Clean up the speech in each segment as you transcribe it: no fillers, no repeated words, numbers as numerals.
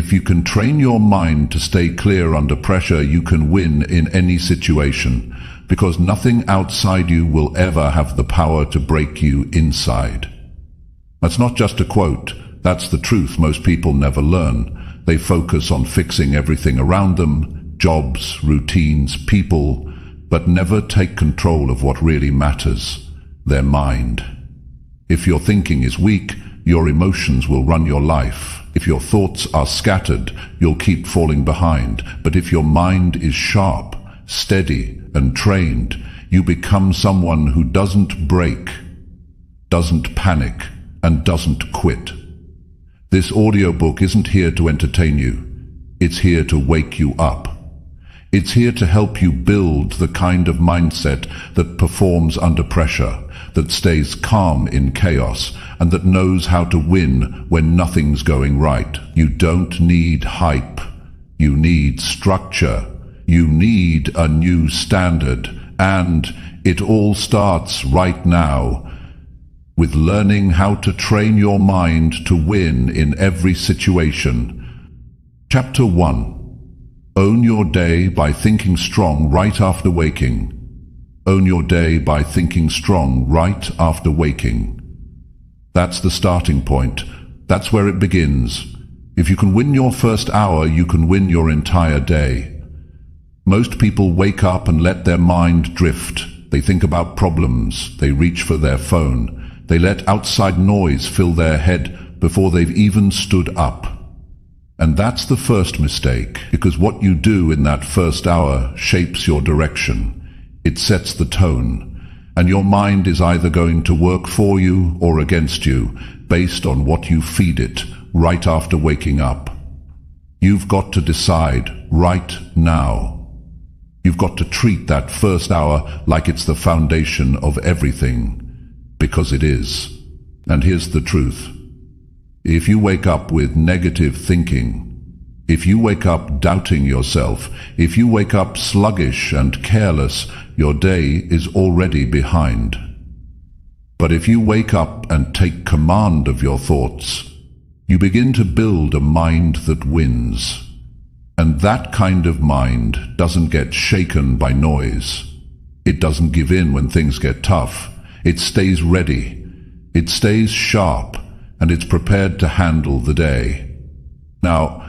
If you can train your mind to stay clear under pressure, you can win in any situation, because nothing outside you will ever have the power to break you inside. That's not just a quote, that's the truth most people never learn. They focus on fixing everything around them, jobs, routines, people, but never take control of what really matters, their mind. If your thinking is weak, your emotions will run your life. If your thoughts are scattered, you'll keep falling behind. But if your mind is sharp, steady, and trained, you become someone who doesn't break, doesn't panic, and doesn't quit. This audiobook isn't here to entertain you. It's here to wake you up. It's here to help you build the kind of mindset that performs under pressure, that stays calm in chaos, and that knows how to win when nothing's going right. You don't need hype. You need structure. You need a new standard. And it all starts right now with learning how to train your mind to win in every situation. Chapter 1. Own your day by thinking strong right after waking. Own your day by thinking strong right after waking. That's the starting point. That's where it begins. If you can win your first hour, you can win your entire day. Most people wake up and let their mind drift. They think about problems. They reach for their phone. They let outside noise fill their head before they've even stood up. And that's the first mistake, because what you do in that first hour shapes your direction. It sets the tone, and your mind is either going to work for you or against you, based on what you feed it right after waking up. You've got to decide right now. You've got to treat that first hour like it's the foundation of everything, because it is. And here's the truth. If you wake up with negative thinking, if you wake up doubting yourself, if you wake up sluggish and careless, your day is already behind. But if you wake up and take command of your thoughts, you begin to build a mind that wins. And that kind of mind doesn't get shaken by noise. It doesn't give in when things get tough. It stays ready. It stays sharp. And it's prepared to handle the day. Now,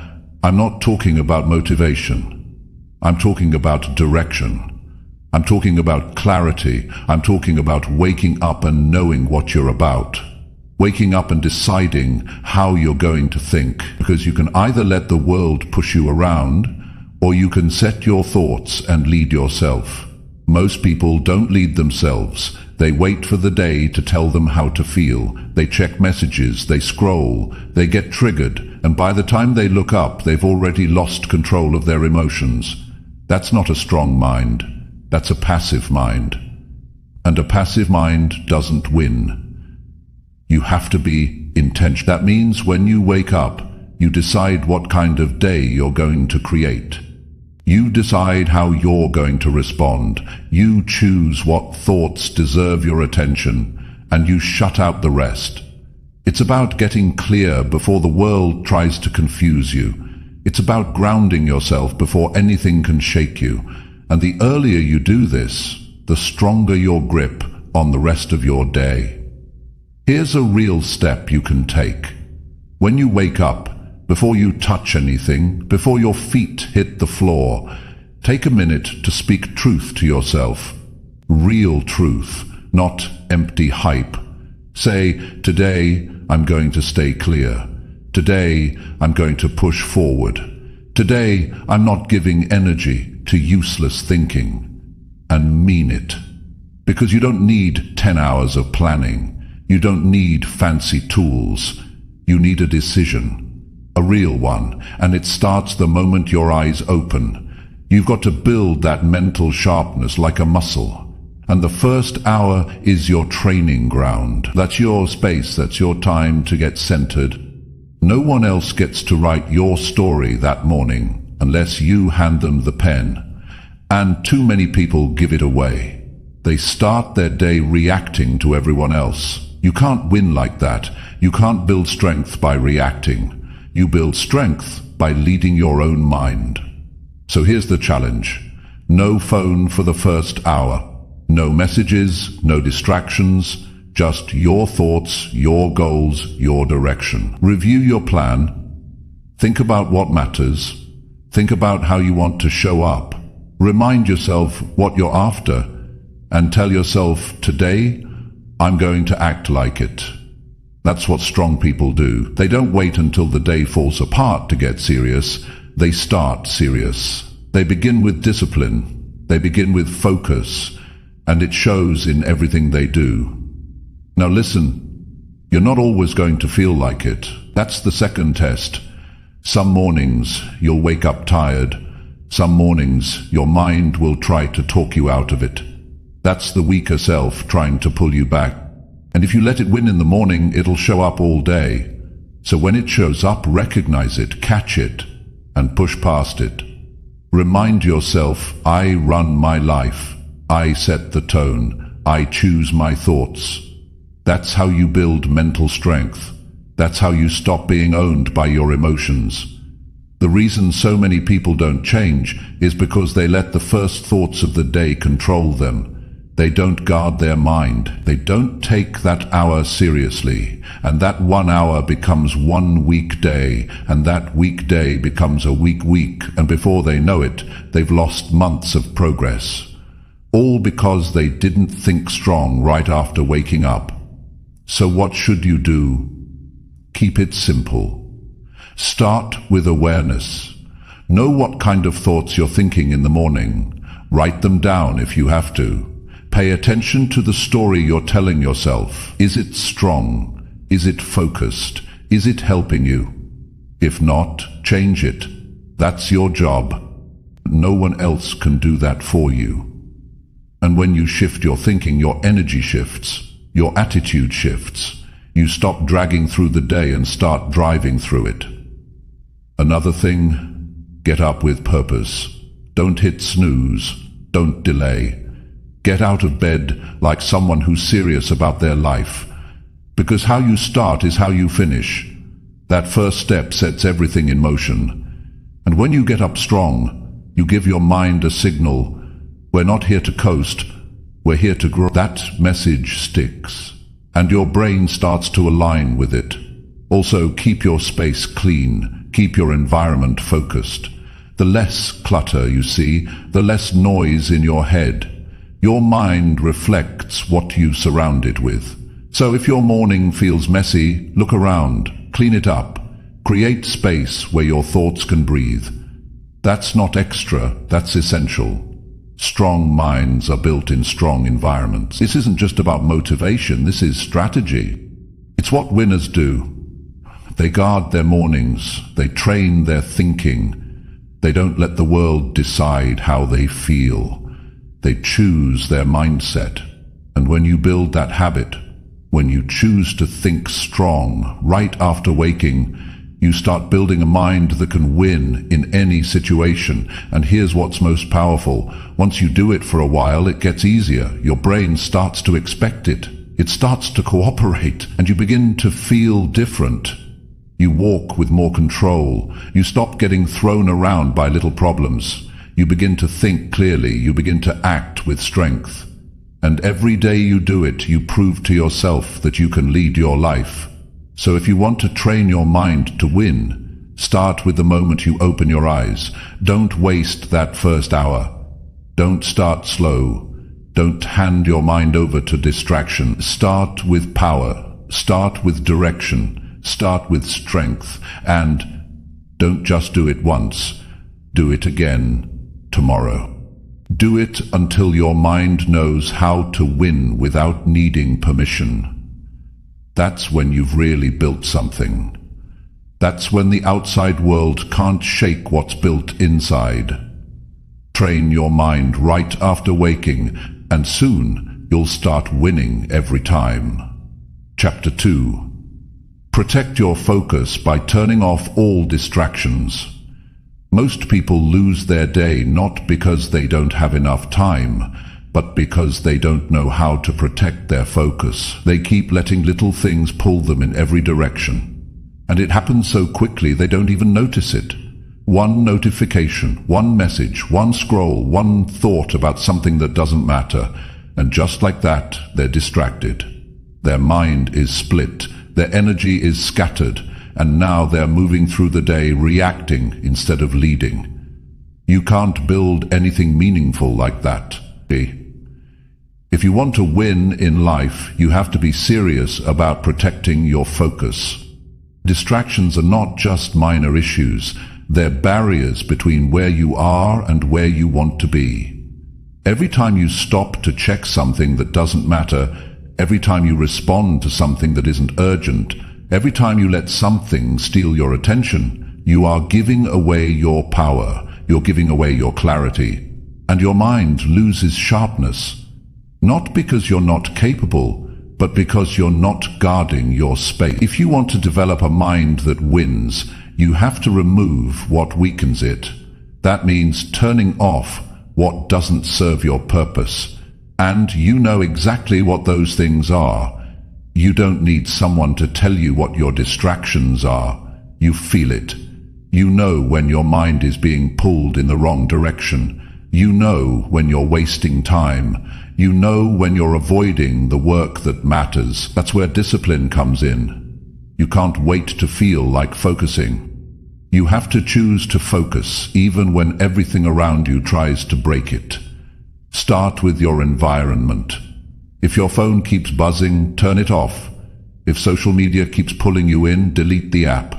I'm not talking about motivation. I'm talking about direction. I'm talking about clarity. I'm talking about waking up and knowing what you're about. Waking up and deciding how you're going to think. Because you can either let the world push you around, or you can set your thoughts and lead yourself. Most people don't lead themselves. They wait for the day to tell them how to feel. They check messages, they scroll, they get triggered, and by the time they look up, they've already lost control of their emotions. That's not a strong mind. That's a passive mind. And a passive mind doesn't win. You have to be intentional. That means when you wake up, you decide what kind of day you're going to create. You decide how you're going to respond. You choose what thoughts deserve your attention, and you shut out the rest. It's about getting clear before the world tries to confuse you. It's about grounding yourself before anything can shake you. And the earlier you do this, the stronger your grip on the rest of your day. Here's a real step you can take. When you wake up, before you touch anything, before your feet hit the floor, take a minute to speak truth to yourself. Real truth, not empty hype. Say, today I'm going to stay clear. Today I'm going to push forward. Today I'm not giving energy to useless thinking. And mean it. Because you don't need 10 hours of planning. You don't need fancy tools. You need a decision. A real one, and it starts the moment your eyes open. You've got to build that mental sharpness like a muscle. And the first hour is your training ground. That's your space, that's your time to get centered. No one else gets to write your story that morning unless you hand them the pen. And too many people give it away. They start their day reacting to everyone else. You can't win like that. You can't build strength by reacting. You build strength by leading your own mind. So here's the challenge. No phone for the first hour. No messages, no distractions, just your thoughts, your goals, your direction. Review your plan. Think about what matters. Think about how you want to show up. Remind yourself what you're after, and tell yourself, today, I'm going to act like it. That's what strong people do. They don't wait until the day falls apart to get serious. They start serious. They begin with discipline. They begin with focus, and it shows in everything they do. Now listen, you're not always going to feel like it. That's the second test. Some mornings you'll wake up tired. Some mornings your mind will try to talk you out of it. That's the weaker self trying to pull you back. And if you let it win in the morning, it'll show up all day. So when it shows up, recognize it, catch it, and push past it. Remind yourself, I run my life. I set the tone. I choose my thoughts. That's how you build mental strength. That's how you stop being owned by your emotions. The reason so many people don't change is because they let the first thoughts of the day control them. They don't guard their mind. They don't take that hour seriously. And that 1 hour becomes 1 weekday. And that weekday becomes a week. And before they know it, they've lost months of progress. All because they didn't think strong right after waking up. So what should you do? Keep it simple. Start with awareness. Know what kind of thoughts you're thinking in the morning. Write them down if you have to. Pay attention to the story you're telling yourself. Is it strong? Is it focused? Is it helping you? If not, change it. That's your job. No one else can do that for you. And when you shift your thinking, your energy shifts. Your attitude shifts. You stop dragging through the day and start driving through it. Another thing, get up with purpose. Don't hit snooze. Don't delay. Get out of bed like someone who's serious about their life. Because how you start is how you finish. That first step sets everything in motion. And when you get up strong, you give your mind a signal. We're not here to coast. We're here to grow. That message sticks. And your brain starts to align with it. Also, keep your space clean. Keep your environment focused. The less clutter you see, the less noise in your head. Your mind reflects what you surround it with. So if your morning feels messy, look around, clean it up, create space where your thoughts can breathe. That's not extra, that's essential. Strong minds are built in strong environments. This isn't just about motivation, this is strategy. It's what winners do. They guard their mornings, they train their thinking. They don't let the world decide how they feel. They choose their mindset. And when you build that habit, when you choose to think strong right after waking, you start building a mind that can win in any situation. And here's what's most powerful. Once you do it for a while, it gets easier. Your brain starts to expect it. It starts to cooperate, and you begin to feel different. You walk with more control. You stop getting thrown around by little problems. You begin to think clearly. You begin to act with strength. And every day you do it, you prove to yourself that you can lead your life. So if you want to train your mind to win, start with the moment you open your eyes. Don't waste that first hour. Don't start slow. Don't hand your mind over to distraction. Start with power. Start with direction. Start with strength. And don't just do it once. Do it again tomorrow. Do it until your mind knows how to win without needing permission. That's when you've really built something. That's when the outside world can't shake what's built inside. Train your mind right after waking, and soon you'll start winning every time. Chapter 2. Protect your focus by turning off all distractions. Most people lose their day not because they don't have enough time, but because they don't know how to protect their focus. They keep letting little things pull them in every direction. And it happens so quickly they don't even notice it. One notification, one message, one scroll, one thought about something that doesn't matter, and just like that, they're distracted. Their mind is split, their energy is scattered, and now they're moving through the day reacting instead of leading. You can't build anything meaningful like that. If you want to win in life, you have to be serious about protecting your focus. Distractions are not just minor issues, they're barriers between where you are and where you want to be. Every time you stop to check something that doesn't matter, every time you respond to something that isn't urgent, every time you let something steal your attention, you are giving away your power, you're giving away your clarity, and your mind loses sharpness. Not because you're not capable, but because you're not guarding your space. If you want to develop a mind that wins, you have to remove what weakens it. That means turning off what doesn't serve your purpose. And you know exactly what those things are. You don't need someone to tell you what your distractions are. You feel it. You know when your mind is being pulled in the wrong direction. You know when you're wasting time. You know when you're avoiding the work that matters. That's where discipline comes in. You can't wait to feel like focusing. You have to choose to focus, even when everything around you tries to break it. Start with your environment. If your phone keeps buzzing, turn it off. If social media keeps pulling you in, delete the app.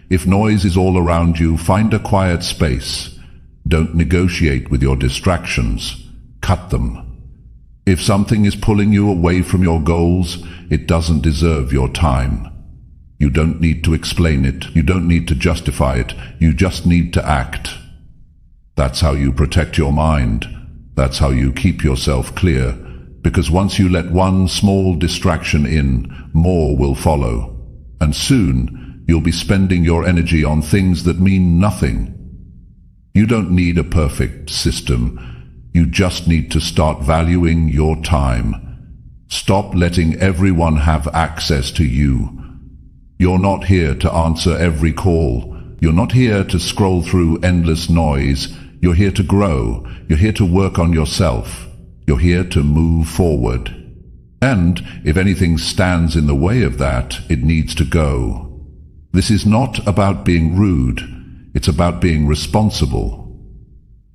If noise is all around you, find a quiet space. Don't negotiate with your distractions. Cut them. If something is pulling you away from your goals, it doesn't deserve your time. You don't need to explain it. You don't need to justify it. You just need to act. That's how you protect your mind. That's how you keep yourself clear. Because once you let one small distraction in, more will follow. And soon, you'll be spending your energy on things that mean nothing. You don't need a perfect system. You just need to start valuing your time. Stop letting everyone have access to you. You're not here to answer every call. You're not here to scroll through endless noise. You're here to grow. You're here to work on yourself. You're here to move forward. And if anything stands in the way of that, it needs to go. This is not about being rude. It's about being responsible.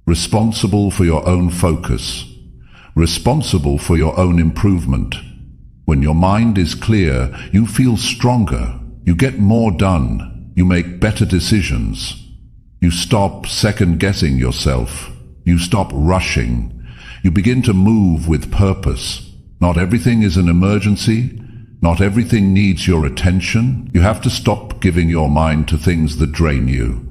Responsible for your own focus. Responsible for your own improvement. When your mind is clear, you feel stronger. You get more done. You make better decisions. You stop second-guessing yourself. You stop rushing. You begin to move with purpose. Not everything is an emergency. Not everything needs your attention. You have to stop giving your mind to things that drain you.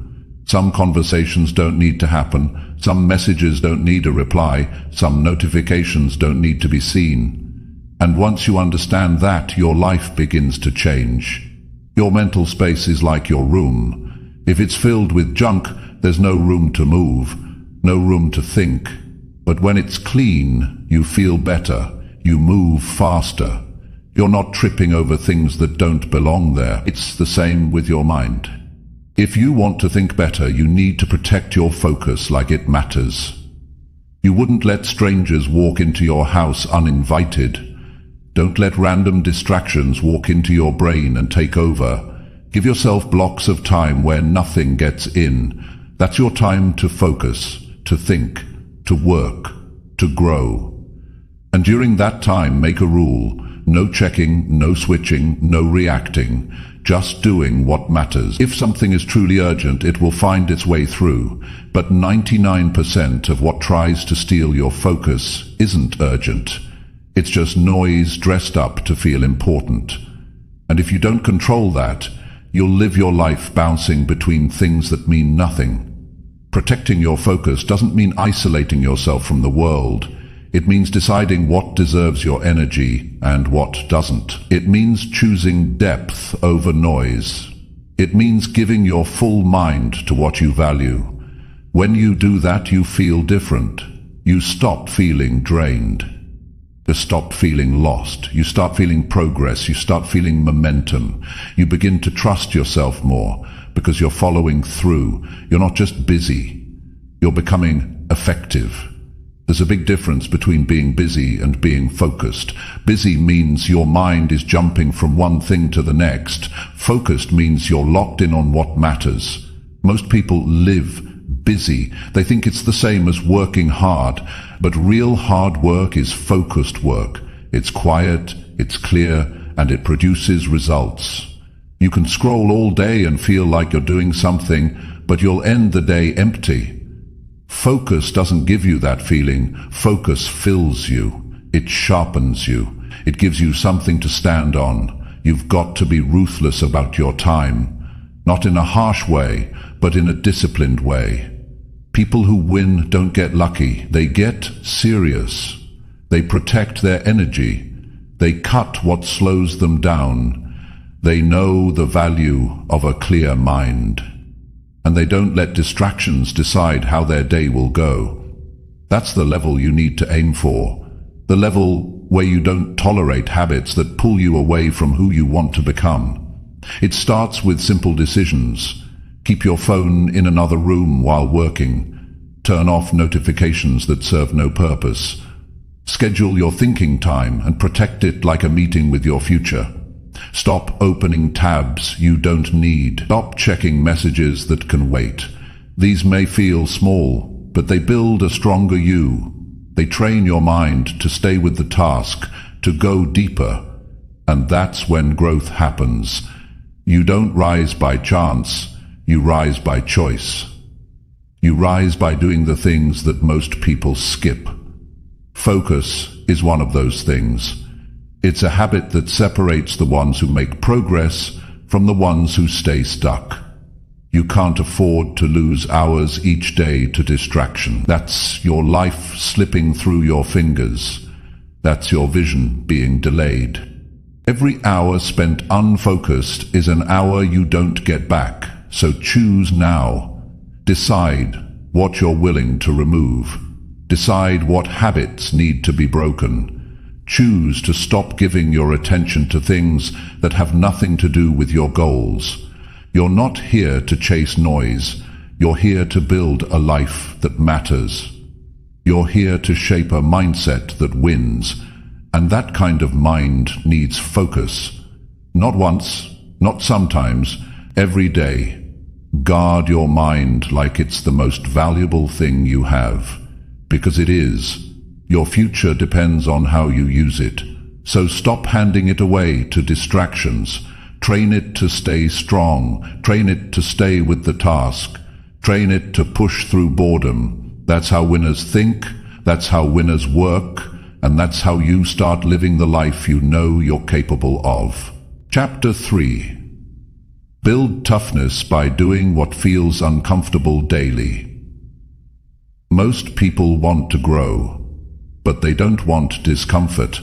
Some conversations don't need to happen. Some messages don't need a reply. Some notifications don't need to be seen. And once you understand that, your life begins to change. Your mental space is like your room. If it's filled with junk, there's no room to move, no room to think. But when it's clean, you feel better. You move faster. You're not tripping over things that don't belong there. It's the same with your mind. If you want to think better, you need to protect your focus like it matters. You wouldn't let strangers walk into your house uninvited. Don't let random distractions walk into your brain and take over. Give yourself blocks of time where nothing gets in. That's your time to focus, to think, to work, to grow. And during that time, make a rule. No checking, no switching, no reacting. Just doing what matters. If something is truly urgent, it will find its way through. But 99% of what tries to steal your focus isn't urgent. It's just noise dressed up to feel important. And if you don't control that, you'll live your life bouncing between things that mean nothing. Protecting your focus doesn't mean isolating yourself from the world. It means deciding what deserves your energy and what doesn't. It means choosing depth over noise. It means giving your full mind to what you value. When you do that, you feel different. You stop feeling drained. You stop feeling lost. You start feeling progress. You start feeling momentum. You begin to trust yourself more because you're following through. You're not just busy. You're becoming effective. There's a big difference between being busy and being focused. Busy means your mind is jumping from one thing to the next. Focused means you're locked in on what matters. Most people live busy. They think it's the same as working hard, but real hard work is focused work. It's quiet, it's clear, and it produces results. You can scroll all day and feel like you're doing something, but you'll end the day empty. Focus doesn't give you that feeling. Focus fills you. It sharpens you. It gives you something to stand on. You've got to be ruthless about your time. Not in a harsh way, but in a disciplined way. People who win don't get lucky. They get serious. They protect their energy. They cut what slows them down. They know the value of a clear mind. And they don't let distractions decide how their day will go. That's the level you need to aim for. The level where you don't tolerate habits that pull you away from who you want to become. It starts with simple decisions. Keep your phone in another room while working. Turn off notifications that serve no purpose. Schedule your thinking time and protect it like a meeting with your future. Stop opening tabs you don't need. Stop checking messages that can wait. These may feel small, but they build a stronger you. They train your mind to stay with the task, to go deeper. And that's when growth happens. You don't rise by chance, you rise by choice. You rise by doing the things that most people skip. Focus is one of those things. It's a habit that separates the ones who make progress from the ones who stay stuck. You can't afford to lose hours each day to distraction. That's your life slipping through your fingers. That's your vision being delayed. Every hour spent unfocused is an hour you don't get back. So choose now. Decide what you're willing to remove. Decide what habits need to be broken. Choose to stop giving your attention to things that have nothing to do with your goals. You're not here to chase noise. You're here to build a life that matters. You're here to shape a mindset that wins. And that kind of mind needs focus. Not once, not sometimes, every day. Guard your mind like it's the most valuable thing you have. Because it is. Your future depends on how you use it. So stop handing it away to distractions. Train it to stay strong. Train it to stay with the task. Train it to push through boredom. That's how winners think. That's how winners work. And that's how you start living the life you know you're capable of. Chapter 3. Build toughness by doing what feels uncomfortable daily. Most people want to grow. But they don't want discomfort.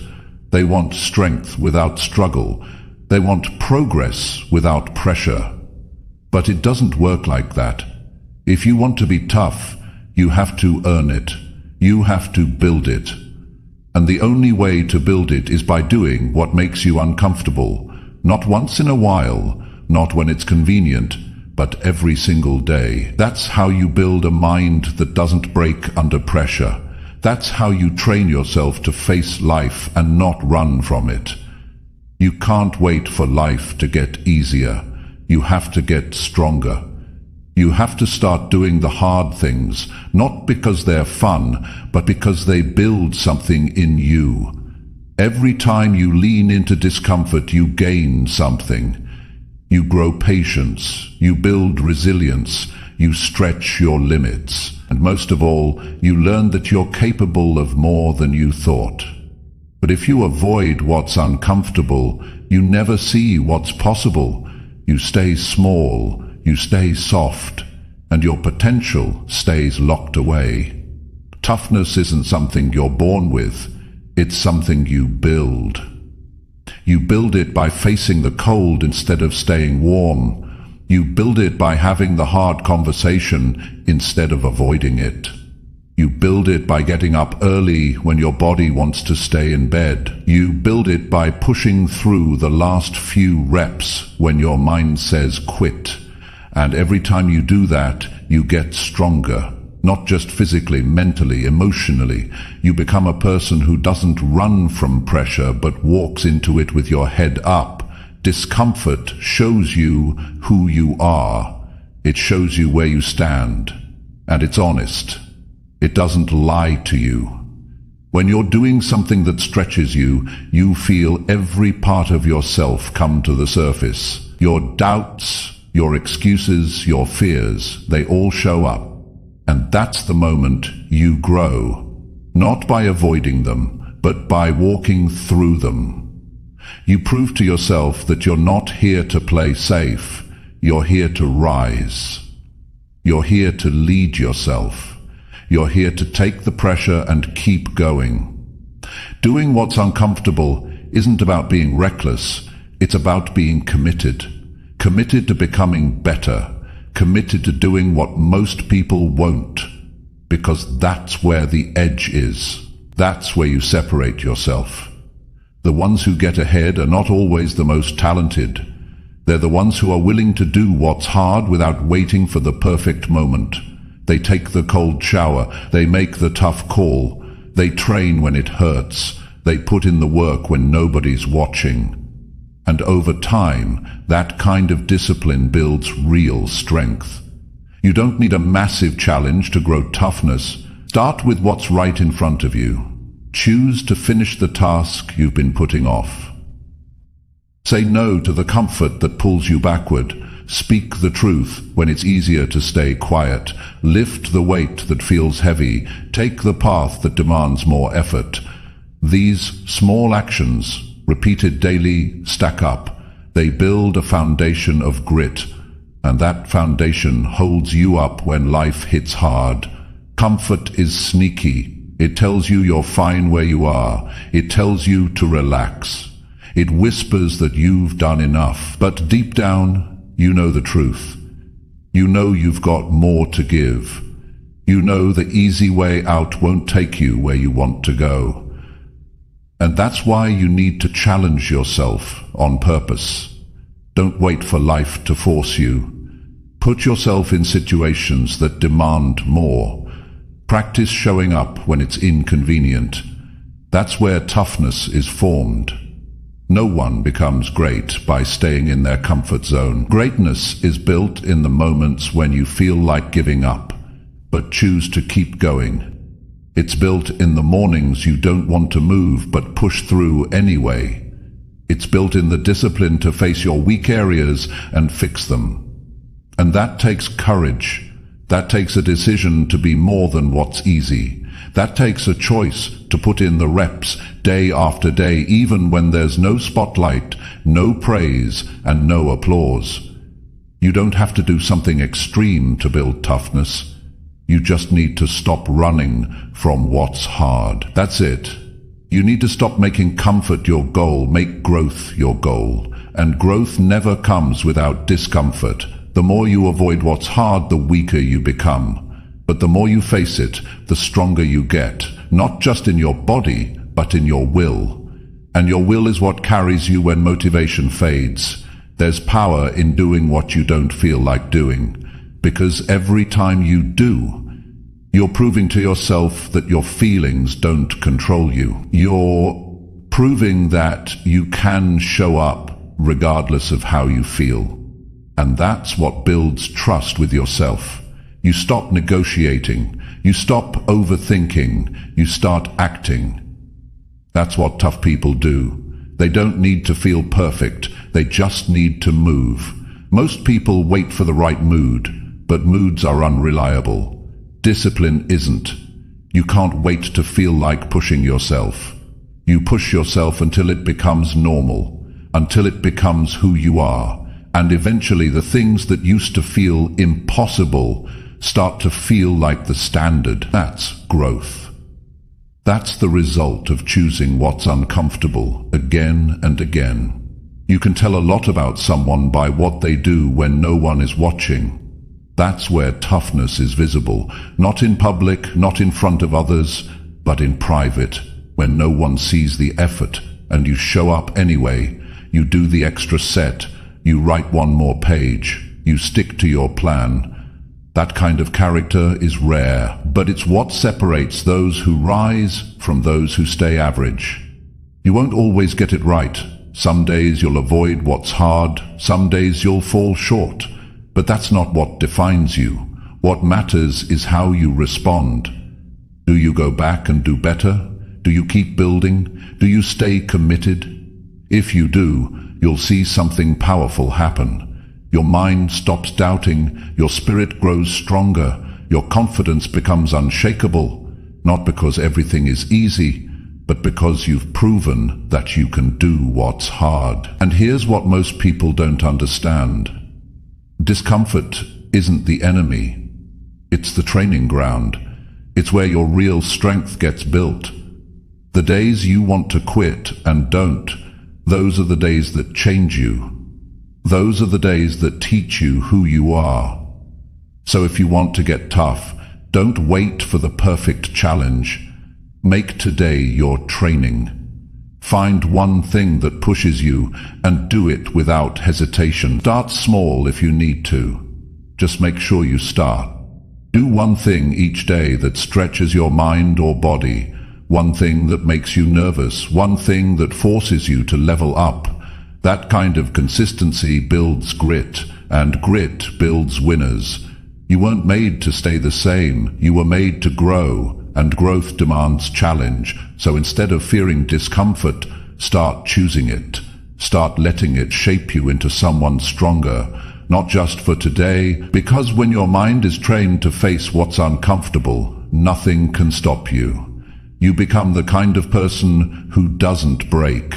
They want strength without struggle. They want progress without pressure. But it doesn't work like that. If you want to be tough, you have to earn it. You have to build it. And the only way to build it is by doing what makes you uncomfortable. Not once in a while, not when it's convenient, but every single day. That's how you build a mind that doesn't break under pressure. That's how you train yourself to face life and not run from it. You can't wait for life to get easier. You have to get stronger. You have to start doing the hard things, not because they're fun, but because they build something in you. Every time you lean into discomfort, you gain something. You grow patience. You build resilience. You stretch your limits. And most of all, you learn that you're capable of more than you thought. But if you avoid what's uncomfortable, you never see what's possible. You stay small, you stay soft, and your potential stays locked away. Toughness isn't something you're born with, it's something you build. You build it by facing the cold instead of staying warm. You build it by having the hard conversation instead of avoiding it. You build it by getting up early when your body wants to stay in bed. You build it by pushing through the last few reps when your mind says quit. And every time you do that, you get stronger. Not just physically, mentally, emotionally. You become a person who doesn't run from pressure, but walks into it with your head up. Discomfort shows you who you are. It shows you where you stand. And it's honest. It doesn't lie to you. When you're doing something that stretches you, you feel every part of yourself come to the surface. Your doubts, your excuses, your fears, they all show up. And that's the moment you grow. Not by avoiding them, but by walking through them. You prove to yourself that you're not here to play safe. You're here to rise. You're here to lead yourself. You're here to take the pressure and keep going. Doing what's uncomfortable isn't about being reckless. It's about being committed. Committed to becoming better. Committed to doing what most people won't. Because that's where the edge is. That's where you separate yourself. The ones who get ahead are not always the most talented. They're the ones who are willing to do what's hard without waiting for the perfect moment. They take the cold shower. They make the tough call. They train when it hurts. They put in the work when nobody's watching. And over time, that kind of discipline builds real strength. You don't need a massive challenge to grow toughness. Start with what's right in front of you. Choose to finish the task you've been putting off. Say no to the comfort that pulls you backward. Speak the truth when it's easier to stay quiet. Lift the weight that feels heavy. Take the path that demands more effort. These small actions, repeated daily, stack up. They build a foundation of grit, and that foundation holds you up when life hits hard. Comfort is sneaky. It tells you you're fine where you are. It tells you to relax. It whispers that you've done enough. But deep down, you know the truth. You know you've got more to give. You know the easy way out won't take you where you want to go. And that's why you need to challenge yourself on purpose. Don't wait for life to force you. Put yourself in situations that demand more. Practice showing up when it's inconvenient. That's where toughness is formed. No one becomes great by staying in their comfort zone. Greatness is built in the moments when you feel like giving up, but choose to keep going. It's built in the mornings you don't want to move, but push through anyway. It's built in the discipline to face your weak areas and fix them. And that takes courage. That takes a decision to be more than what's easy. That takes a choice to put in the reps day after day, even when there's no spotlight, no praise, and no applause. You don't have to do something extreme to build toughness. You just need to stop running from what's hard. That's it. You need to stop making comfort your goal, make growth your goal. And growth never comes without discomfort. The more you avoid what's hard, the weaker you become. But the more you face it, the stronger you get, not just in your body, but in your will. And your will is what carries you when motivation fades. There's power in doing what you don't feel like doing, because every time you do, you're proving to yourself that your feelings don't control you. You're proving that you can show up regardless of how you feel. And that's what builds trust with yourself. You stop negotiating. You stop overthinking. You start acting. That's what tough people do. They don't need to feel perfect. They just need to move. Most people wait for the right mood, but moods are unreliable. Discipline isn't. You can't wait to feel like pushing yourself. You push yourself until it becomes normal, until it becomes who you are. And eventually the things that used to feel impossible start to feel like the standard. That's growth. That's the result of choosing what's uncomfortable again and again. You can tell a lot about someone by what they do when no one is watching. That's where toughness is visible, not in public, not in front of others, but in private, when no one sees the effort and you show up anyway. You do the extra set. You write one more page. you stick to your plan. That kind of character is rare, but it's what separates those who rise from those who stay average. You won't always get it right. Some days you'll avoid what's hard, some days you'll fall short. But that's not what defines you. What matters is how you respond. Do you go back and do better? Do you keep building? Do you stay committed? If you do, you'll see something powerful happen. Your mind stops doubting, your spirit grows stronger, your confidence becomes unshakable, not because everything is easy, but because you've proven that you can do what's hard. And here's what most people don't understand. Discomfort isn't the enemy. It's the training ground. It's where your real strength gets built. The days you want to quit and don't, those are the days that change you. Those are the days that teach you who you are. So if you want to get tough, don't wait for the perfect challenge. Make today your training. Find one thing that pushes you and do it without hesitation. Start small if you need to. Just make sure you start. Do one thing each day that stretches your mind or body. One thing that makes you nervous. One thing that forces you to level up. That kind of consistency builds grit, and grit builds winners. You weren't made to stay the same. You were made to grow, and growth demands challenge. So instead of fearing discomfort, start choosing it. Start letting it shape you into someone stronger, not just for today, because when your mind is trained to face what's uncomfortable, nothing can stop you. You become the kind of person who doesn't break.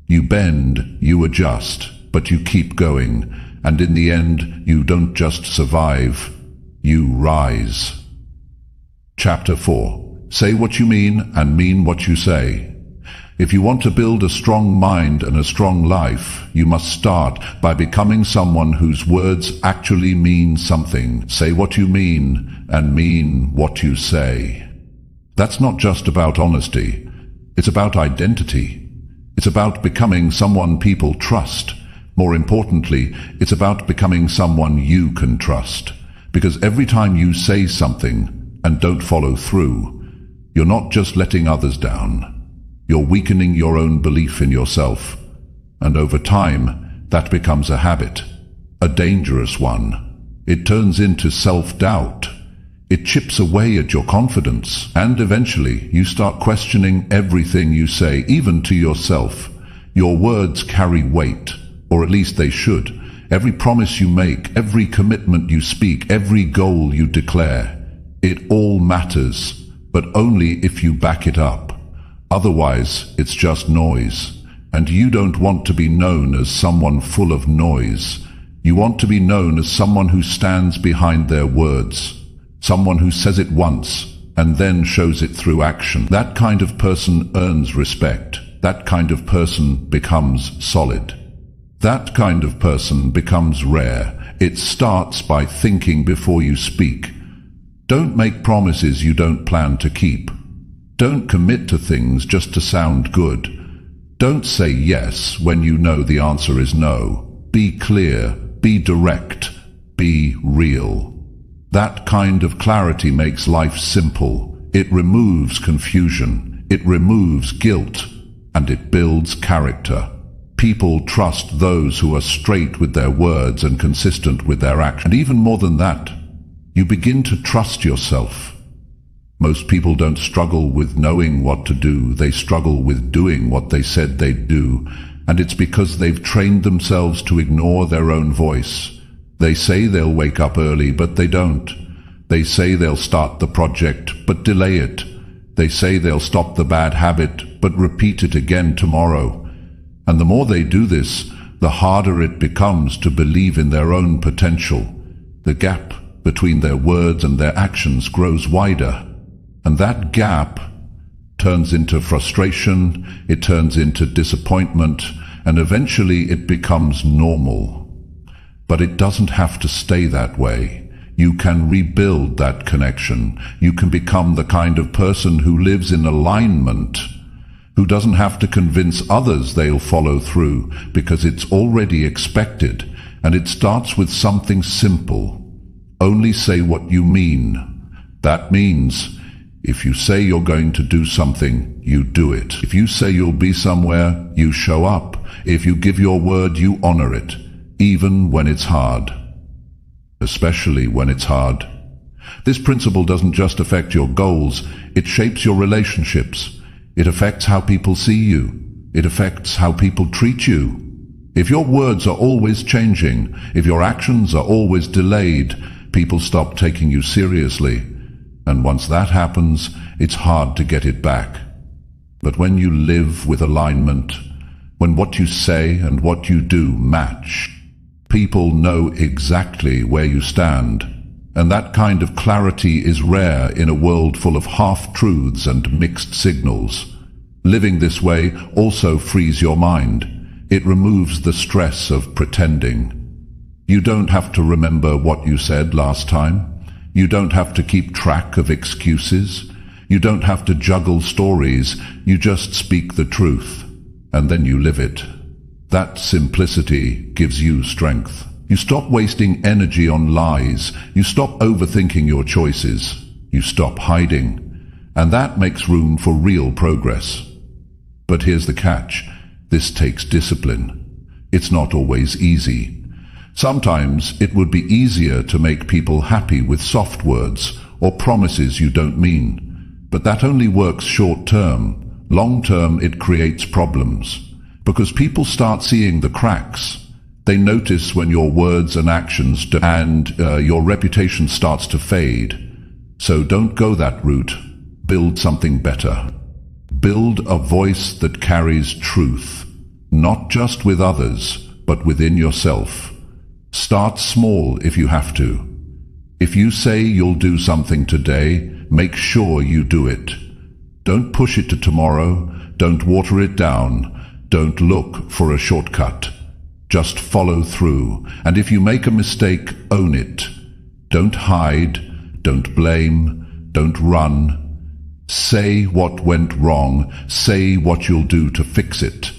You bend, you adjust, but you keep going, and in the end, you don't just survive, you rise. Chapter 4. Say what you mean and mean what you say. If you want to build a strong mind and a strong life, you must start by becoming someone whose words actually mean something. Say what you mean and mean what you say. That's not just about honesty. It's about identity. It's about becoming someone people trust. More importantly, it's about becoming someone you can trust. Because every time you say something and don't follow through, you're not just letting others down. You're weakening your own belief in yourself. And over time, that becomes a habit, a dangerous one. It turns into self-doubt. It chips away at your confidence, and eventually you start questioning everything you say, even to yourself. Your words carry weight, or at least they should. Every promise you make, every commitment you speak, every goal you declare, it all matters, but only if you back it up. Otherwise, it's just noise, and you don't want to be known as someone full of noise. You want to be known as someone who stands behind their words. Someone who says it once and then shows it through action. That kind of person earns respect. That kind of person becomes solid. That kind of person becomes rare. It starts by thinking before you speak. Don't make promises you don't plan to keep. Don't commit to things just to sound good. Don't say yes when you know the answer is no. Be clear, be direct, be real. That kind of clarity makes life simple. It removes confusion, it removes guilt, and it builds character. People trust those who are straight with their words and consistent with their actions. And even more than that, you begin to trust yourself. Most people don't struggle with knowing what to do, they struggle with doing what they said they'd do, and it's because they've trained themselves to ignore their own voice. They say they'll wake up early, but they don't. They say they'll start the project, but delay it. They say they'll stop the bad habit, but repeat it again tomorrow. And the more they do this, the harder it becomes to believe in their own potential. The gap between their words and their actions grows wider. And that gap turns into frustration, it turns into disappointment, and eventually it becomes normal. But it doesn't have to stay that way. You can rebuild that connection. You can become the kind of person who lives in alignment, who doesn't have to convince others they'll follow through because it's already expected, And it starts with something simple. Only say what you mean. That means if you say you're going to do something, you do it. If you say you'll be somewhere, you show up. If you give your word, you honor it, even when it's hard. Especially when it's hard. This principle doesn't just affect your goals, it shapes your relationships. It affects how people see you. It affects how people treat you. If your words are always changing, if your actions are always delayed, people stop taking you seriously. And once that happens, it's hard to get it back. But when you live with alignment, when what you say and what you do match, people know exactly where you stand. And that kind of clarity is rare in a world full of half-truths and mixed signals. Living this way also frees your mind. It removes the stress of pretending. You don't have to remember what you said last time. You don't have to keep track of excuses. You don't have to juggle stories. You just speak the truth, and then you live it. That simplicity gives you strength. You stop wasting energy on lies. You stop overthinking your choices. You stop hiding. And that makes room for real progress. But here's the catch. This takes discipline. It's not always easy. Sometimes it would be easier to make people happy with soft words or promises you don't mean. But that only works short term. Long term, it creates problems. Because people start seeing the cracks. They notice when your words and actions your reputation starts to fade. So don't go that route. Build something better. Build a voice that carries truth, not just with others, but within yourself. Start small if you have to. If you say you'll do something today, make sure you do it. Don't push it to tomorrow. Don't water it down. Don't look for a shortcut. Just follow through. And if you make a mistake, own it. Don't hide. Don't blame. Don't run. Say what went wrong. Say what you'll do to fix it.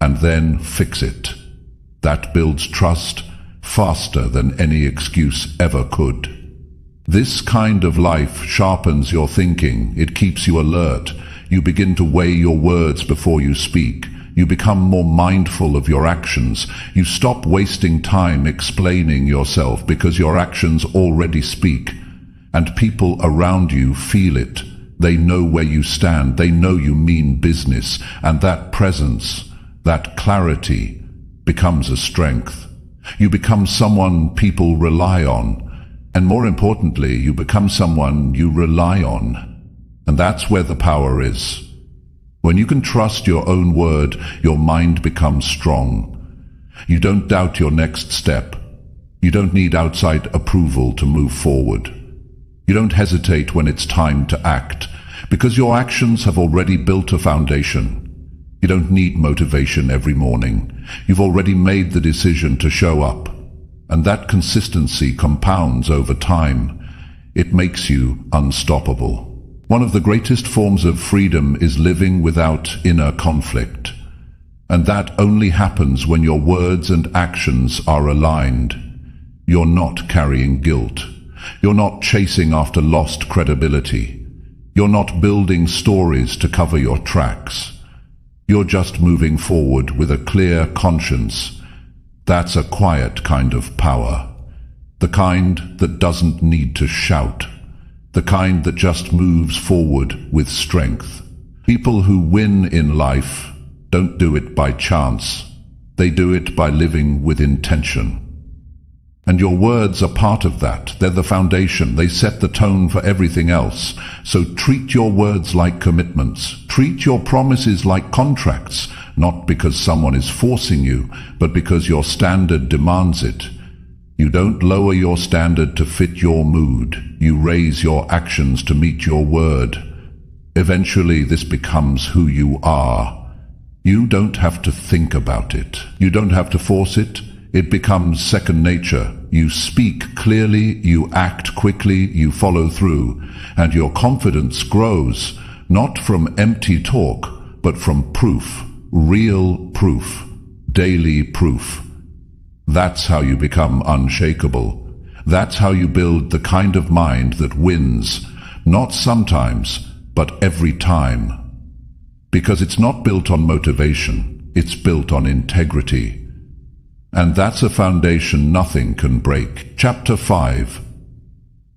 And then fix it. That builds trust faster than any excuse ever could. This kind of life sharpens your thinking. It keeps you alert. You begin to weigh your words before you speak. You become more mindful of your actions. You stop wasting time explaining yourself because your actions already speak. And people around you feel it. They know where you stand. They know you mean business. And that presence, that clarity, becomes a strength. You become someone people rely on. And more importantly, you become someone you rely on. And that's where the power is. When you can trust your own word, your mind becomes strong. You don't doubt your next step. You don't need outside approval to move forward. You don't hesitate when it's time to act, because your actions have already built a foundation. You don't need motivation every morning. You've already made the decision to show up. And that consistency compounds over time. It makes you unstoppable. One of the greatest forms of freedom is living without inner conflict. And that only happens when your words and actions are aligned. You're not carrying guilt. You're not chasing after lost credibility. You're not building stories to cover your tracks. You're just moving forward with a clear conscience. That's a quiet kind of power. The kind that doesn't need to shout. The kind that just moves forward with strength. People who win in life don't do it by chance. They do it by living with intention. And your words are part of that. They're the foundation. They set the tone for everything else. So treat your words like commitments. Treat your promises like contracts, not because someone is forcing you, but because your standard demands it. You don't lower your standard to fit your mood. You raise your actions to meet your word. Eventually, this becomes who you are. You don't have to think about it. You don't have to force it. It becomes second nature. You speak clearly, you act quickly, you follow through, and your confidence grows, not from empty talk, but from proof, real proof, daily proof. That's how you become unshakable. That's how you build the kind of mind that wins, not sometimes, but every time. Because it's not built on motivation, it's built on integrity. And that's a foundation nothing can break. Chapter 5.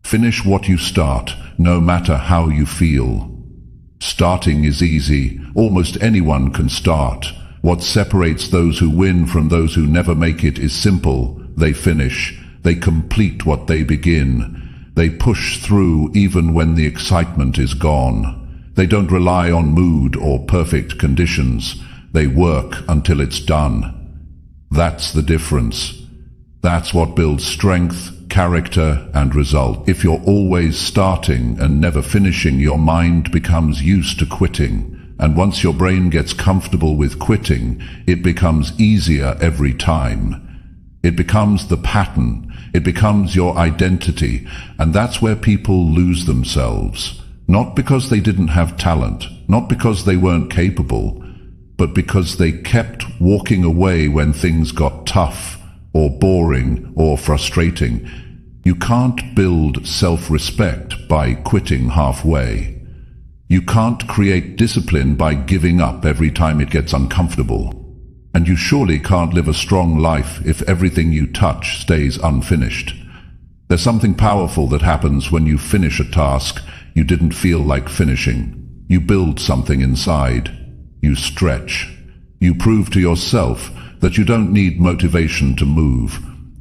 Finish what you start, no matter how you feel. Starting is easy. Almost anyone can start. What separates those who win from those who never make it is simple. They finish. They complete what they begin. They push through even when the excitement is gone. They don't rely on mood or perfect conditions. They work until it's done. That's the difference. That's what builds strength, character, and result. If you're always starting and never finishing, your mind becomes used to quitting. And once your brain gets comfortable with quitting, it becomes easier every time. It becomes the pattern. It becomes your identity. And that's where people lose themselves. Not because they didn't have talent, not because they weren't capable, but because they kept walking away when things got tough, or boring, or frustrating. You can't build self-respect by quitting halfway. You can't create discipline by giving up every time it gets uncomfortable. And you surely can't live a strong life if everything you touch stays unfinished. There's something powerful that happens when you finish a task you didn't feel like finishing. You build something inside. You stretch. You prove to yourself that you don't need motivation to move.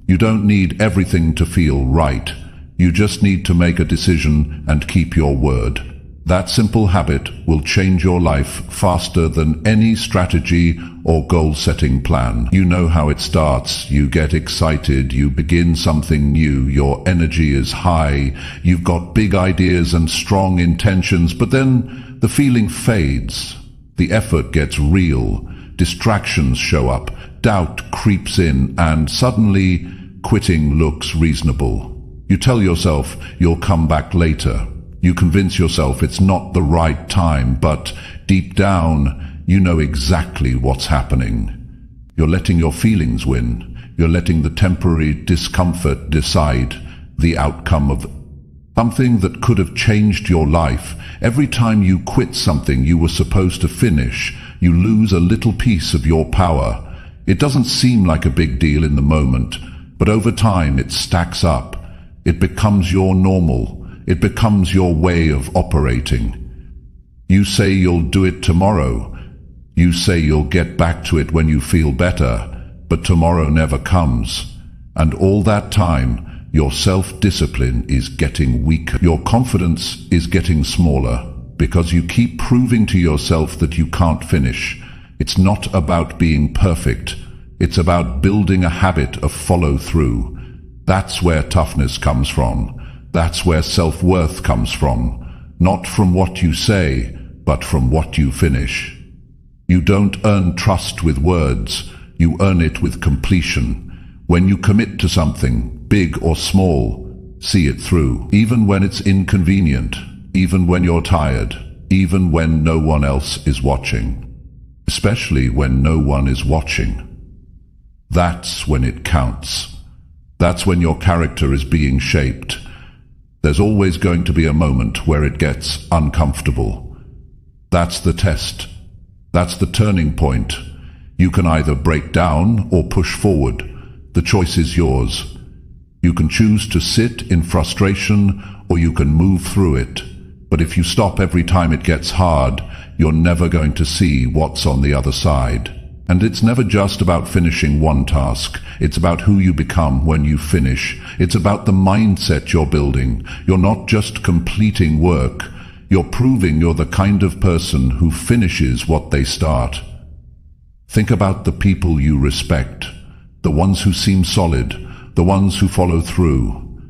You don't need everything to feel right. You just need to make a decision and keep your word. That simple habit will change your life faster than any strategy or goal-setting plan. You know how it starts. You get excited. You begin something new. Your energy is high. You've got big ideas and strong intentions, but then the feeling fades. The effort gets real. Distractions show up. Doubt creeps in, and suddenly quitting looks reasonable. You tell yourself you'll come back later. You convince yourself it's not the right time, but deep down, you know exactly what's happening. You're letting your feelings win. You're letting the temporary discomfort decide the outcome of something that could have changed your life. Every time you quit something you were supposed to finish, you lose a little piece of your power. It doesn't seem like a big deal in the moment, but over time it stacks up. It becomes your normal. It becomes your way of operating. You say you'll do it tomorrow. You say you'll get back to it when you feel better, but tomorrow never comes. And all that time, your self-discipline is getting weaker. Your confidence is getting smaller because you keep proving to yourself that you can't finish. It's not about being perfect. It's about building a habit of follow-through. That's where toughness comes from. That's where self-worth comes from. Not from what you say, but from what you finish. You don't earn trust with words. You earn it with completion. When you commit to something, big or small, see it through. Even when it's inconvenient. Even when you're tired. Even when no one else is watching. Especially when no one is watching. That's when it counts. That's when your character is being shaped. There's always going to be a moment where it gets uncomfortable. That's the test. That's the turning point. You can either break down or push forward. The choice is yours. You can choose to sit in frustration or you can move through it. But if you stop every time it gets hard, you're never going to see what's on the other side. And it's never just about finishing one task. It's about who you become when you finish. It's about the mindset you're building. You're not just completing work. You're proving you're the kind of person who finishes what they start. Think about the people you respect. The ones who seem solid. The ones who follow through.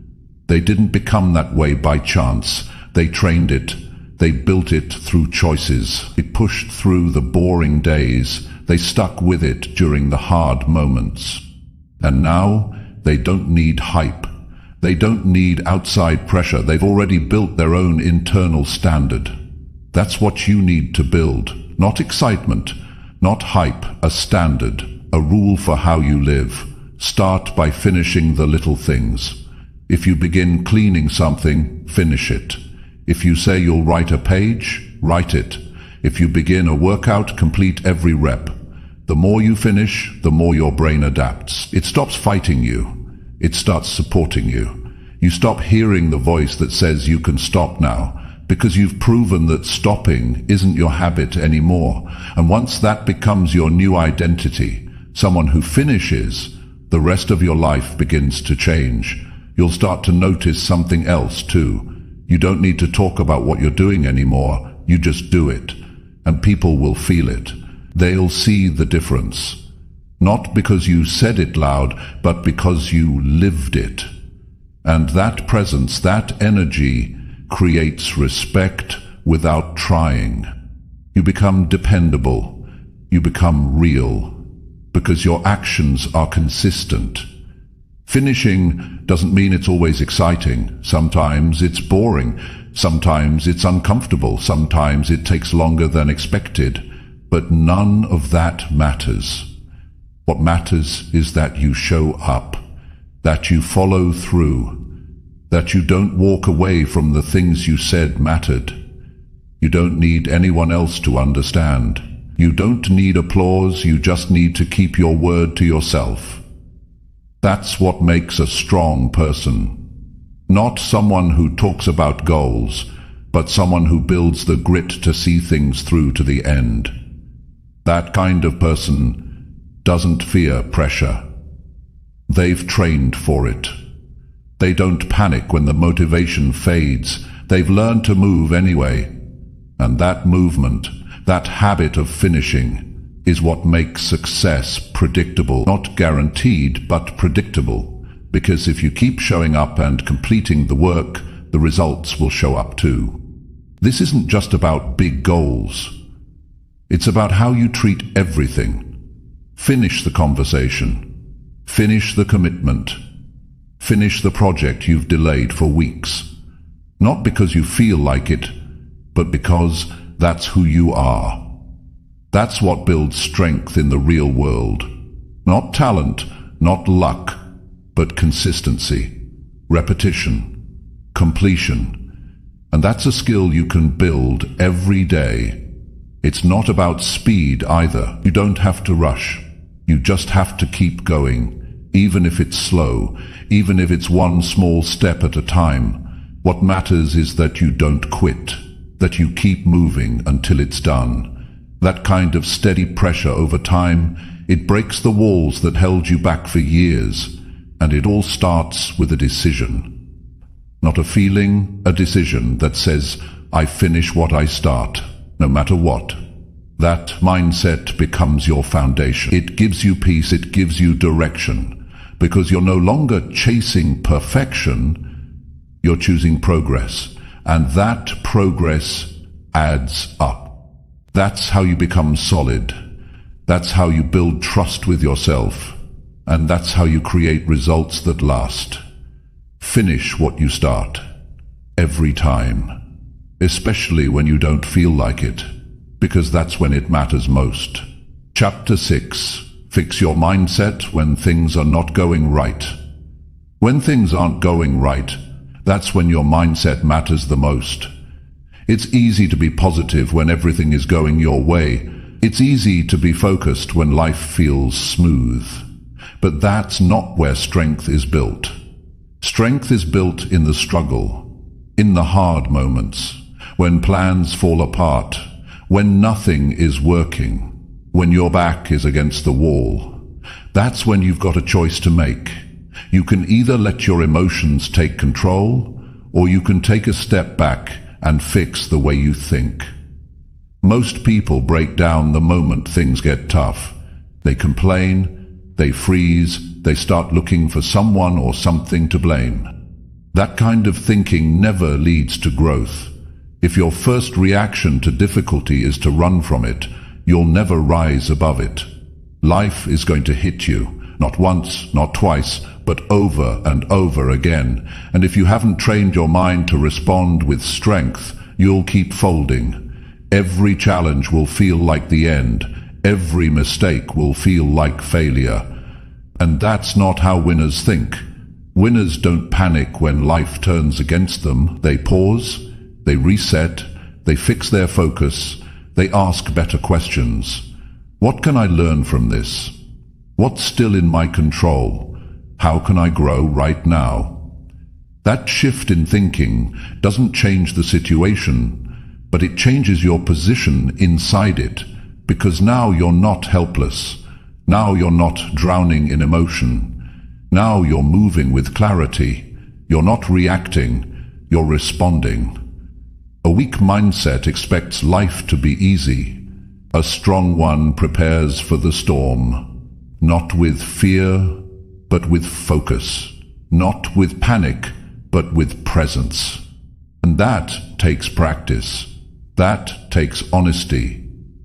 They didn't become that way by chance. They trained it. They built it through choices. It pushed through the boring days. They stuck with it during the hard moments. And now, they don't need hype. They don't need outside pressure. They've already built their own internal standard. That's what you need to build. Not excitement, not hype, a standard, a rule for how you live. Start by finishing the little things. If you begin cleaning something, finish it. If you say you'll write a page, write it. If you begin a workout, complete every rep. The more you finish, the more your brain adapts. It stops fighting you. It starts supporting you. You stop hearing the voice that says you can stop now, because you've proven that stopping isn't your habit anymore. And once that becomes your new identity, someone who finishes, the rest of your life begins to change. You'll start to notice something else too. You don't need to talk about what you're doing anymore. You just do it. And people will feel it. They'll see the difference. Not because you said it loud, but because you lived it. And that presence, that energy, creates respect without trying. You become dependable. You become real. Because your actions are consistent. Finishing doesn't mean it's always exciting. Sometimes it's boring. Sometimes it's uncomfortable. Sometimes it takes longer than expected. But none of that matters. What matters is that you show up, that you follow through, that you don't walk away from the things you said mattered. You don't need anyone else to understand. You don't need applause, you just need to keep your word to yourself. That's what makes a strong person. Not someone who talks about goals, but someone who builds the grit to see things through to the end. That kind of person doesn't fear pressure. They've trained for it. They don't panic when the motivation fades. They've learned to move anyway. And that movement, that habit of finishing, is what makes success predictable. Not guaranteed, but predictable. Because if you keep showing up and completing the work, the results will show up too. This isn't just about big goals. It's about how you treat everything. Finish the conversation. Finish the commitment. Finish the project you've delayed for weeks. Not because you feel like it, but because that's who you are. That's what builds strength in the real world. Not talent, not luck, but consistency, repetition, completion. And that's a skill you can build every day. It's not about speed either. You don't have to rush. You just have to keep going, even if it's slow, even if it's one small step at a time. What matters is that you don't quit, that you keep moving until it's done. That kind of steady pressure over time, it breaks the walls that held you back for years, and it all starts with a decision. Not a feeling, a decision that says, I finish what I start, no matter what. That mindset becomes your foundation. It gives you peace, it gives you direction, because you're no longer chasing perfection, you're choosing progress, and that progress adds up. That's how you become solid. That's how you build trust with yourself, and that's how you create results that last. Finish what you start, every time, especially when you don't feel like it, because that's when it matters most. Chapter 6. Fix your mindset when things are not going right. When things aren't going right, that's when your mindset matters the most. It's easy to be positive when everything is going your way. It's easy to be focused when life feels smooth. But that's not where strength is built. Strength is built in the struggle, in the hard moments, when plans fall apart, when nothing is working, when your back is against the wall. That's when you've got a choice to make. You can either let your emotions take control, or you can take a step back and fix the way you think. Most people break down the moment things get tough. They complain, they freeze, they start looking for someone or something to blame. That kind of thinking never leads to growth. If your first reaction to difficulty is to run from it, you'll never rise above it. Life is going to hit you, not once, not twice, but over and over again. And if you haven't trained your mind to respond with strength, you'll keep folding. Every challenge will feel like the end. Every mistake will feel like failure. And that's not how winners think. Winners don't panic when life turns against them. They pause, they reset, they fix their focus, they ask better questions. What can I learn from this? What's still in my control? How can I grow right now? That shift in thinking doesn't change the situation, but it changes your position inside it, because now you're not helpless. Now you're not drowning in emotion. Now you're moving with clarity. You're not reacting, you're responding. A weak mindset expects life to be easy. A strong one prepares for the storm, not with fear, but with focus. Not with panic, but with presence. And that takes practice. That takes honesty.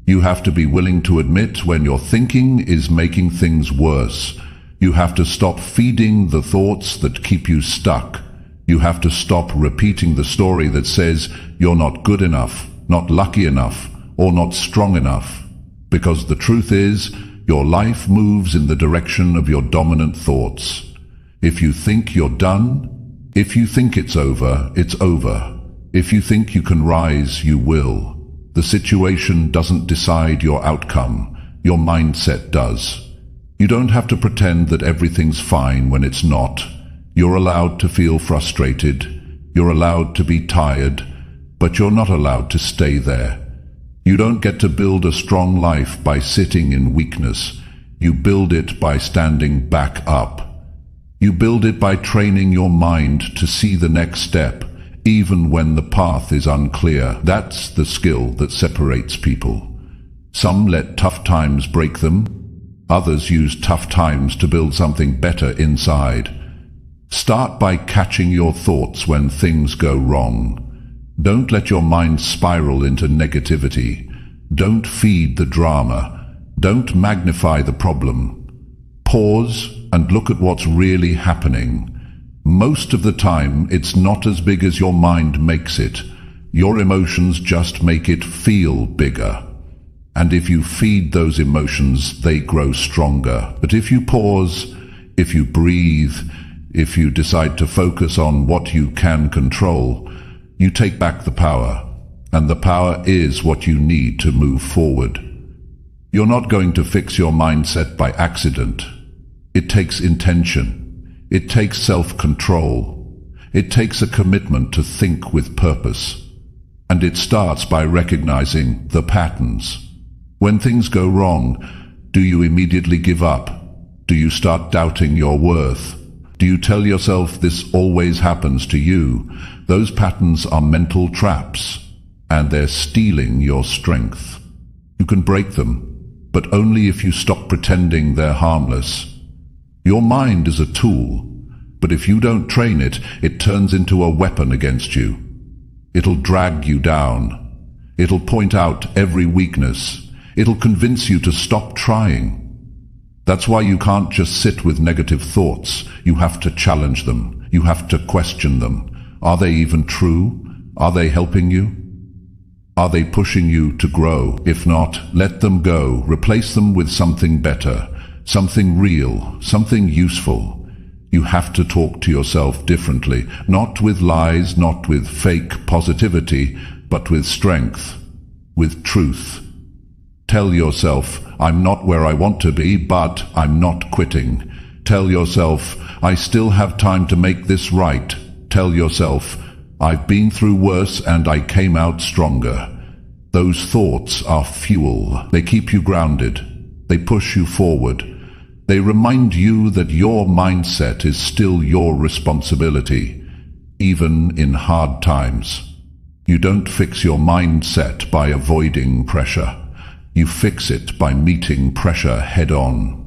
You have to be willing to admit when your thinking is making things worse. You have to stop feeding the thoughts that keep you stuck. You have to stop repeating the story that says you're not good enough, not lucky enough, or not strong enough. Because the truth is, your life moves in the direction of your dominant thoughts. If you think you're done, if you think it's over, it's over. If you think you can rise, you will. The situation doesn't decide your outcome. Your mindset does. You don't have to pretend that everything's fine when it's not. You're allowed to feel frustrated. You're allowed to be tired. But you're not allowed to stay there. You don't get to build a strong life by sitting in weakness. You build it by standing back up. You build it by training your mind to see the next step, even when the path is unclear. That's the skill that separates people. Some let tough times break them. Others use tough times to build something better inside. Start by catching your thoughts when things go wrong. Don't let your mind spiral into negativity. Don't feed the drama. Don't magnify the problem. Pause and look at what's really happening. Most of the time, it's not as big as your mind makes it. Your emotions just make it feel bigger. And if you feed those emotions, they grow stronger. But if you pause, if you breathe, if you decide to focus on what you can control, you take back the power. And the power is what you need to move forward. You're not going to fix your mindset by accident. It takes intention. It takes self-control. It takes a commitment to think with purpose. And it starts by recognizing the patterns. When things go wrong, do you immediately give up? Do you start doubting your worth? Do you tell yourself this always happens to you? Those patterns are mental traps, and they're stealing your strength. You can break them, but only if you stop pretending they're harmless. Your mind is a tool, but if you don't train it, it turns into a weapon against you. It'll drag you down. It'll point out every weakness. It'll convince you to stop trying. That's why you can't just sit with negative thoughts. You have to challenge them. You have to question them. Are they even true? Are they helping you? Are they pushing you to grow? If not, let them go. Replace them with something better. Something real, something useful. You have to talk to yourself differently, not with lies, not with fake positivity, but with strength, with truth. Tell yourself, I'm not where I want to be, but I'm not quitting. Tell yourself, I still have time to make this right. Tell yourself, I've been through worse and I came out stronger. Those thoughts are fuel. They keep you grounded. They push you forward. They remind you that your mindset is still your responsibility, even in hard times. You don't fix your mindset by avoiding pressure. You fix it by meeting pressure head-on.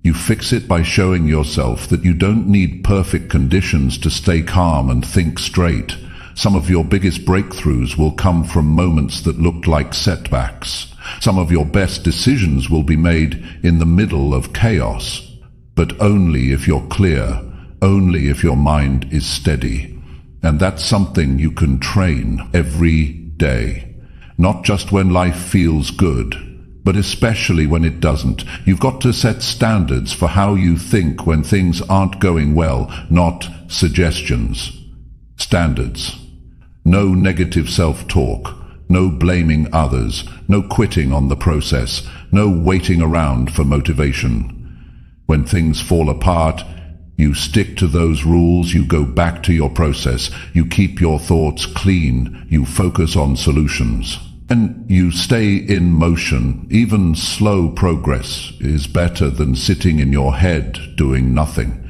You fix it by showing yourself that you don't need perfect conditions to stay calm and think straight. Some of your biggest breakthroughs will come from moments that looked like setbacks. Some of your best decisions will be made in the middle of chaos, but only if you're clear, only if your mind is steady. And that's something you can train every day. Not just when life feels good, but especially when it doesn't. You've got to set standards for how you think when things aren't going well, not suggestions. Standards. No negative self-talk, no blaming others, no quitting on the process, no waiting around for motivation. When things fall apart, you stick to those rules, you go back to your process, you keep your thoughts clean, you focus on solutions. And you stay in motion. Even slow progress is better than sitting in your head doing nothing.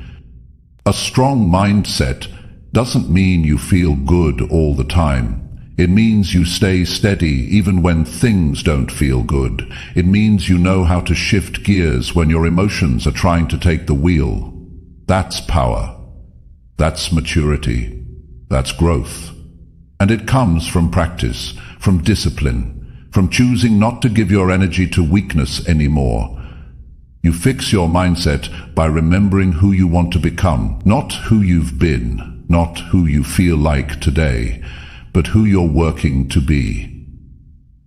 A strong mindset doesn't mean you feel good all the time. It means you stay steady even when things don't feel good. It means you know how to shift gears when your emotions are trying to take the wheel. That's power. That's maturity. That's growth. And it comes from practice, from discipline, from choosing not to give your energy to weakness anymore. You fix your mindset by remembering who you want to become, not who you've been, not who you feel like today, but who you're working to be.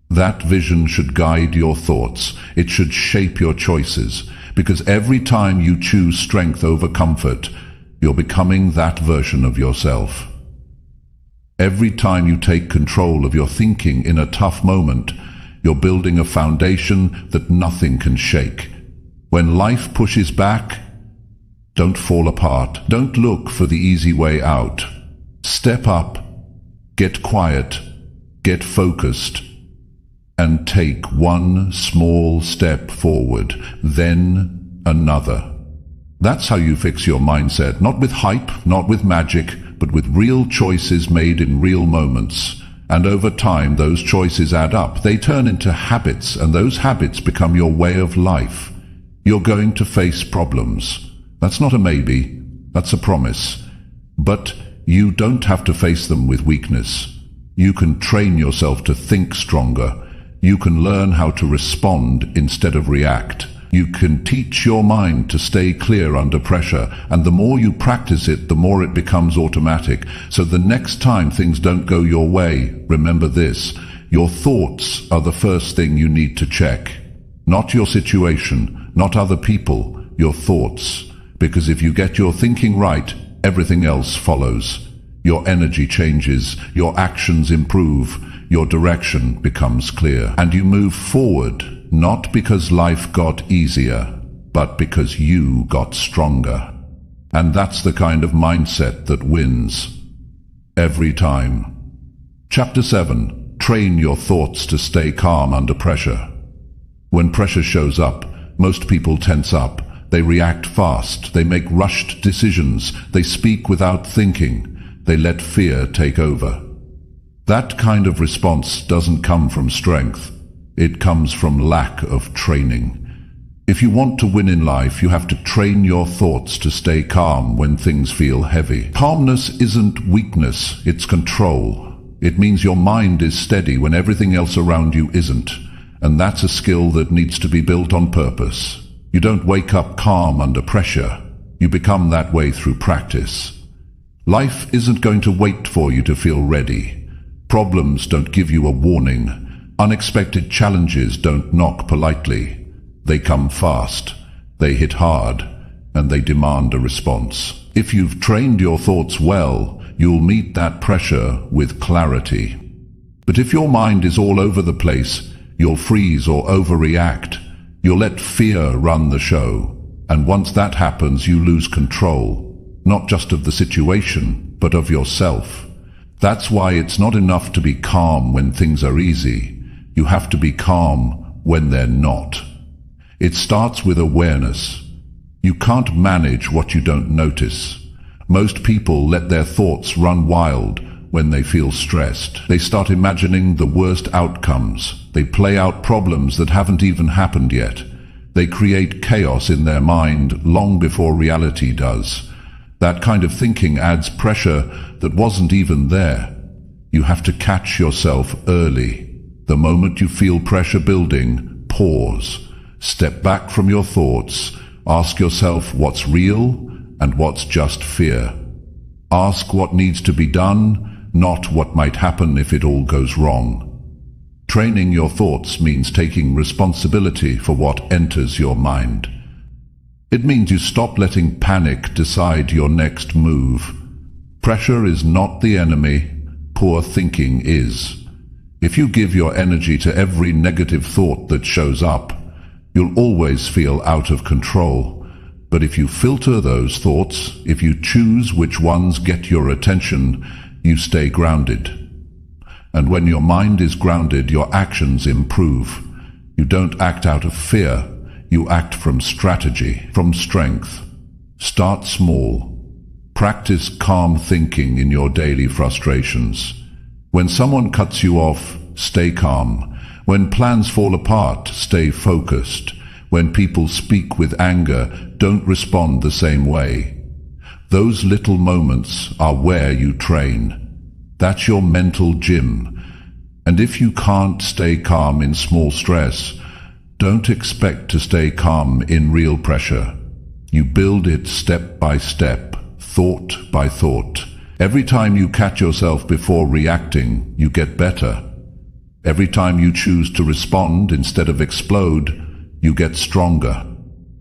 That vision should guide your thoughts. It should shape your choices, because every time you choose strength over comfort, you're becoming that version of yourself. Every time you take control of your thinking in a tough moment, you're building a foundation that nothing can shake. When life pushes back, don't fall apart. Don't look for the easy way out. Step up, get quiet, get focused, and take one small step forward, then another. That's how you fix your mindset, not with hype, not with magic, but with real choices made in real moments. And over time, those choices add up. They turn into habits, and those habits become your way of life. You're going to face problems. That's not a maybe, that's a promise. But you don't have to face them with weakness. You can train yourself to think stronger. You can learn how to respond instead of react. You can teach your mind to stay clear under pressure, and the more you practice it, the more it becomes automatic. So the next time things don't go your way, remember this: your thoughts are the first thing you need to check. Not your situation, not other people, your thoughts. Because if you get your thinking right, everything else follows. Your energy changes, your actions improve, your direction becomes clear, and you move forward, not because life got easier, but because you got stronger. And that's the kind of mindset that wins. Every time. Chapter 7. Train your thoughts to stay calm under pressure. When pressure shows up, most people tense up. They react fast. They make rushed decisions. They speak without thinking. They let fear take over. That kind of response doesn't come from strength. It comes from lack of training. If you want to win in life, you have to train your thoughts to stay calm when things feel heavy. Calmness isn't weakness, it's control. It means your mind is steady when everything else around you isn't. And that's a skill that needs to be built on purpose. You don't wake up calm under pressure. You become that way through practice. Life isn't going to wait for you to feel ready. Problems don't give you a warning. Unexpected challenges don't knock politely. They come fast, they hit hard, and they demand a response. If you've trained your thoughts well, you'll meet that pressure with clarity. But if your mind is all over the place, you'll freeze or overreact. You'll let fear run the show. And once that happens, you lose control, not just of the situation, but of yourself. That's why it's not enough to be calm when things are easy. You have to be calm when they're not. It starts with awareness. You can't manage what you don't notice. Most people let their thoughts run wild when they feel stressed. They start imagining the worst outcomes. They play out problems that haven't even happened yet. They create chaos in their mind long before reality does. That kind of thinking adds pressure that wasn't even there. You have to catch yourself early. The moment you feel pressure building, pause. Step back from your thoughts. Ask yourself what's real and what's just fear. Ask what needs to be done, not what might happen if it all goes wrong. Training your thoughts means taking responsibility for what enters your mind. It means you stop letting panic decide your next move. Pressure is not the enemy, poor thinking is. If you give your energy to every negative thought that shows up, you'll always feel out of control. But if you filter those thoughts, if you choose which ones get your attention, you stay grounded. And when your mind is grounded, your actions improve. You don't act out of fear. You act from strategy, from strength. Start small. Practice calm thinking in your daily frustrations. When someone cuts you off, stay calm. When plans fall apart, stay focused. When people speak with anger, don't respond the same way. Those little moments are where you train. That's your mental gym. And if you can't stay calm in small stress, don't expect to stay calm in real pressure. You build it step by step, thought by thought. Every time you catch yourself before reacting, you get better. Every time you choose to respond instead of explode, you get stronger.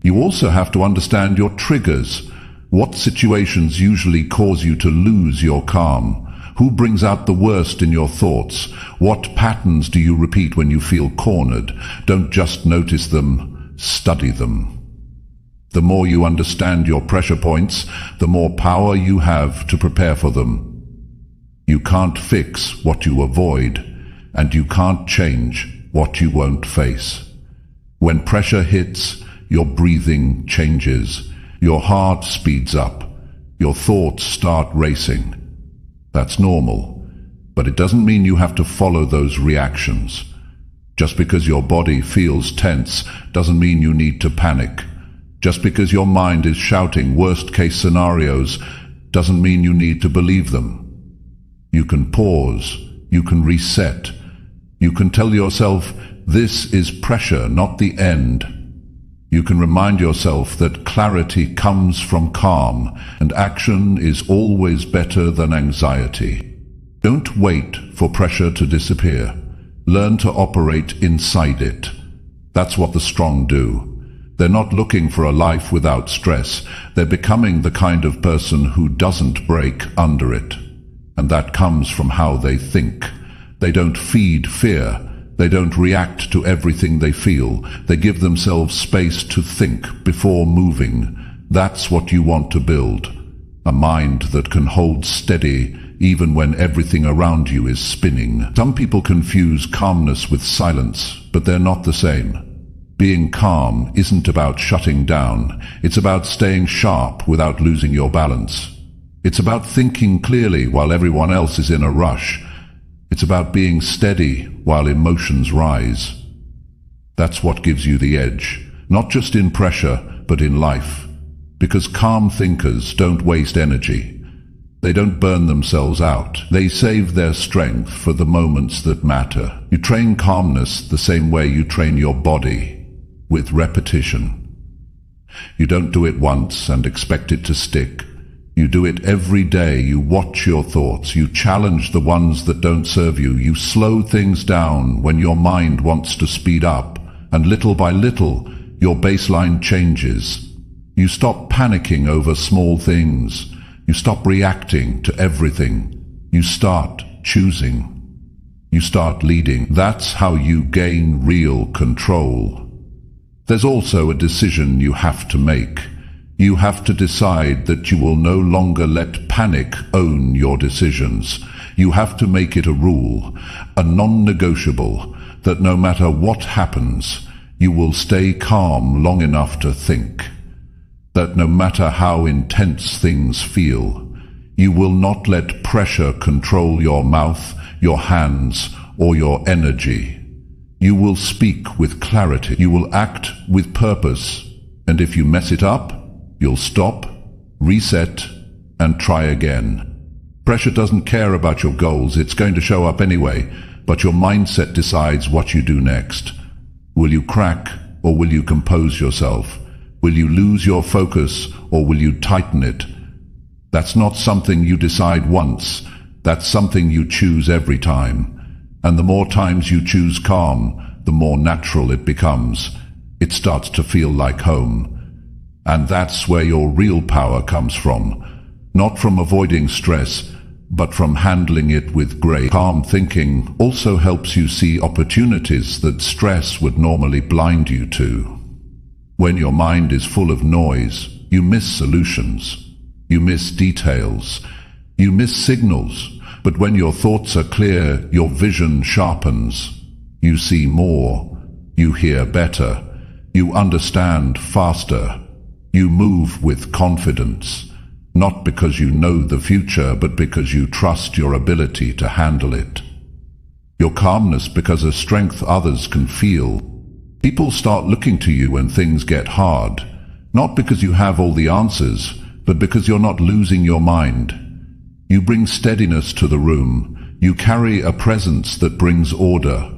You also have to understand your triggers. What situations usually cause you to lose your calm? Who brings out the worst in your thoughts? What patterns do you repeat when you feel cornered? Don't just notice them, study them. The more you understand your pressure points, the more power you have to prepare for them. You can't fix what you avoid, and you can't change what you won't face. When pressure hits, your breathing changes, your heart speeds up, your thoughts start racing. That's normal, but it doesn't mean you have to follow those reactions. Just because your body feels tense doesn't mean you need to panic. Just because your mind is shouting worst-case scenarios doesn't mean you need to believe them. You can pause, you can reset, you can tell yourself, this is pressure, not the end. You can remind yourself that clarity comes from calm, and action is always better than anxiety. Don't wait for pressure to disappear. Learn to operate inside it. That's what the strong do. They're not looking for a life without stress. They're becoming the kind of person who doesn't break under it. And that comes from how they think. They don't feed fear. They don't react to everything they feel. They give themselves space to think before moving. That's what you want to build. A mind that can hold steady even when everything around you is spinning. Some people confuse calmness with silence, but they're not the same. Being calm isn't about shutting down. It's about staying sharp without losing your balance. It's about thinking clearly while everyone else is in a rush. It's about being steady while emotions rise. That's what gives you the edge, not just in pressure, but in life. Because calm thinkers don't waste energy. They don't burn themselves out. They save their strength for the moments that matter. You train calmness the same way you train your body, with repetition. You don't do it once and expect it to stick. You do it every day. You watch your thoughts. You challenge the ones that don't serve you. You slow things down when your mind wants to speed up. And little by little, your baseline changes. You stop panicking over small things. You stop reacting to everything. You start choosing. You start leading. That's how you gain real control. There's also a decision you have to make. You have to decide that you will no longer let panic own your decisions. You have to make it a rule, a non-negotiable, that no matter what happens, you will stay calm long enough to think. That no matter how intense things feel, you will not let pressure control your mouth, your hands, or your energy. You will speak with clarity. You will act with purpose. And if you mess it up, you'll stop, reset, and try again. Pressure doesn't care about your goals. It's going to show up anyway, but your mindset decides what you do next. Will you crack, or will you compose yourself? Will you lose your focus, or will you tighten it? That's not something you decide once. That's something you choose every time. And the more times you choose calm, the more natural it becomes. It starts to feel like home. And that's where your real power comes from. Not from avoiding stress, but from handling it with grace. Calm thinking also helps you see opportunities that stress would normally blind you to. When your mind is full of noise, you miss solutions. You miss details. You miss signals. But when your thoughts are clear, your vision sharpens. You see more. You hear better. You understand faster. You move with confidence. Not because you know the future, but because you trust your ability to handle it. Your calmness becomes a strength others can feel. People start looking to you when things get hard, not because you have all the answers, but because you're not losing your mind. You bring steadiness to the room. You carry a presence that brings order.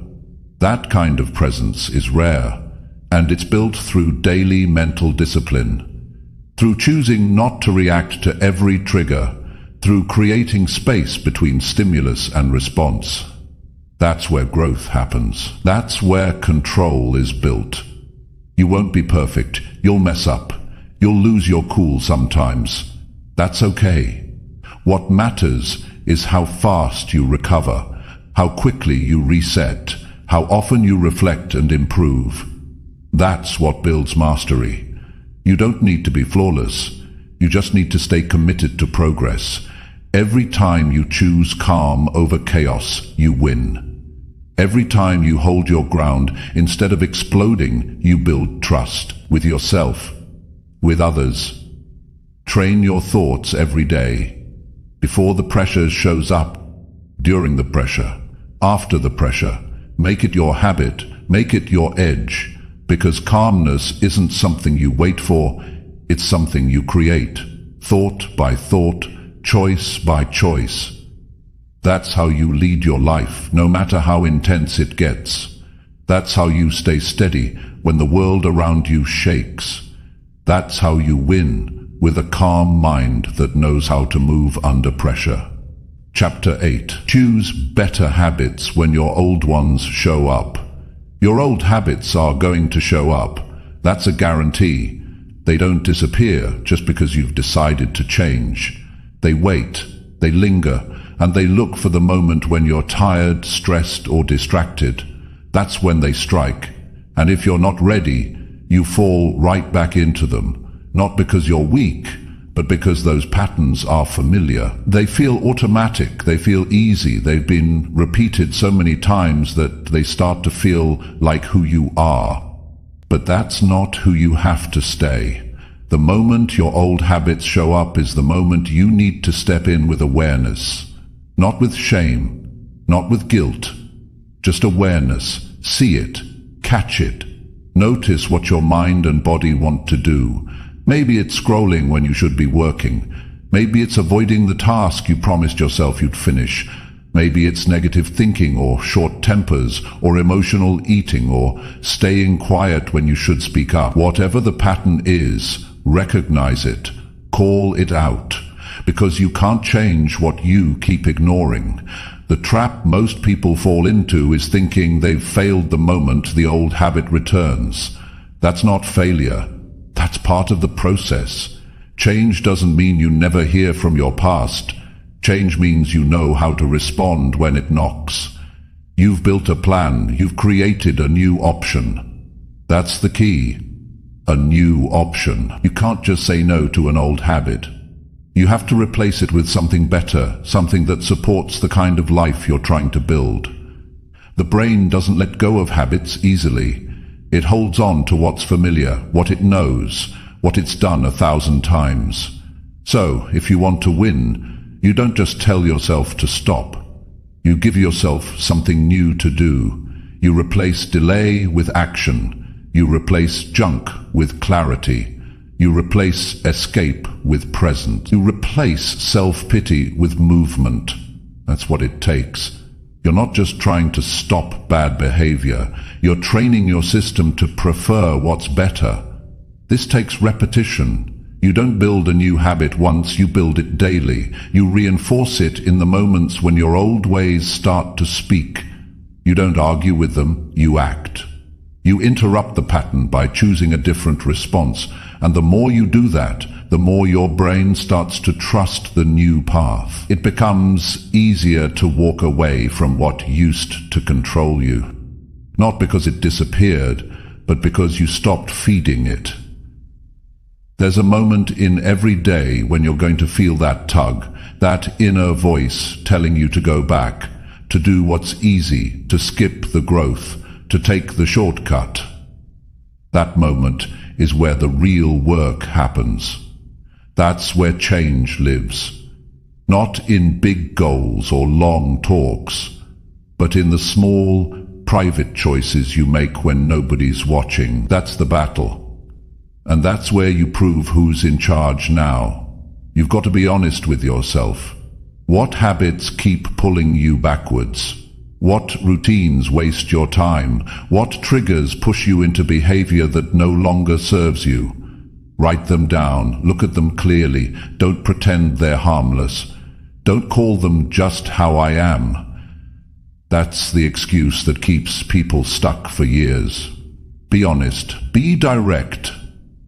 That kind of presence is rare, and it's built through daily mental discipline. Through choosing not to react to every trigger, through creating space between stimulus and response. That's where growth happens. That's where control is built. You won't be perfect. You'll mess up. You'll lose your cool sometimes. That's okay. What matters is how fast you recover, how quickly you reset, how often you reflect and improve. That's what builds mastery. You don't need to be flawless. You just need to stay committed to progress. Every time you choose calm over chaos, you win. Every time you hold your ground, instead of exploding, you build trust with yourself, with others. Train your thoughts every day. Before the pressure shows up, during the pressure, after the pressure. Make it your habit, make it your edge. Because calmness isn't something you wait for, it's something you create, thought by thought, choice by choice. That's how you lead your life, no matter how intense it gets. That's how you stay steady when the world around you shakes. That's how you win, with a calm mind that knows how to move under pressure. Chapter 8. Choose better habits when your old ones show up. Your old habits are going to show up. That's a guarantee. They don't disappear just because you've decided to change. They wait, they linger, and they look for the moment when you're tired, stressed, or distracted. That's when they strike. And if you're not ready, you fall right back into them. Not because you're weak, but because those patterns are familiar. They feel automatic, they feel easy, they've been repeated so many times that they start to feel like who you are. But that's not who you have to stay. The moment your old habits show up is the moment you need to step in with awareness. Not with shame, not with guilt. Just awareness. See it. Catch it. Notice what your mind and body want to do. Maybe it's scrolling when you should be working. Maybe it's avoiding the task you promised yourself you'd finish. Maybe it's negative thinking or short tempers or emotional eating or staying quiet when you should speak up. Whatever the pattern is, recognize it. Call it out. Because you can't change what you keep ignoring. The trap most people fall into is thinking they've failed the moment the old habit returns. That's not failure. That's part of the process. Change doesn't mean you never hear from your past. Change means you know how to respond when it knocks. You've built a plan. You've created a new option. That's the key. A new option. You can't just say no to an old habit. You have to replace it with something better, something that supports the kind of life you're trying to build. The brain doesn't let go of habits easily. It holds on to what's familiar, what it knows, what it's done 1,000 times. So, if you want to win, you don't just tell yourself to stop. You give yourself something new to do. You replace delay with action. You replace junk with clarity. You replace escape with presence. You replace self-pity with movement. That's what it takes. You're not just trying to stop bad behavior. You're training your system to prefer what's better. This takes repetition. You don't build a new habit once, you build it daily. You reinforce it in the moments when your old ways start to speak, You don't argue with them, you act. You interrupt the pattern by choosing a different response, and the more you do that, the more your brain starts to trust the new path. It becomes easier to walk away from what used to control you. Not because it disappeared, but because you stopped feeding it. There's a moment in every day when you're going to feel that tug, that inner voice telling you to go back, to do what's easy, to skip the growth, to take the shortcut. That moment is where the real work happens. That's where change lives. Not in big goals or long talks, but in the small, private choices you make when nobody's watching. That's the battle. And that's where you prove who's in charge now. You've got to be honest with yourself. What habits keep pulling you backwards? What routines waste your time? What triggers push you into behavior that no longer serves you? Write them down. Look at them clearly. Don't pretend they're harmless. Don't call them just how I am. That's the excuse that keeps people stuck for years. Be honest. Be direct.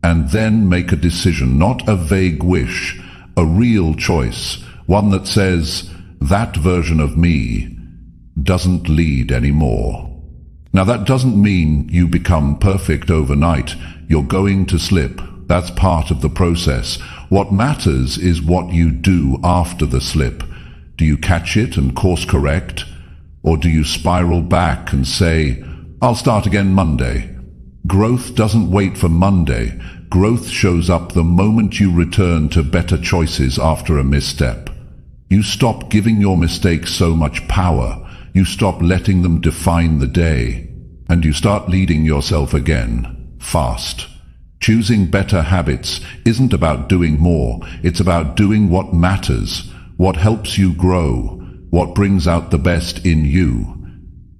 And then make a decision, not a vague wish, a real choice, one that says, that version of me doesn't lead anymore. Now that doesn't mean you become perfect overnight. You're going to slip. That's part of the process. What matters is what you do after the slip. Do you catch it and course correct? Or do you spiral back and say, I'll start again Monday? Growth doesn't wait for Monday. Growth shows up the moment you return to better choices after a misstep. You stop giving your mistakes so much power. You stop letting them define the day. And you start leading yourself again, fast. Choosing better habits isn't about doing more. It's about doing what matters, what helps you grow, what brings out the best in you.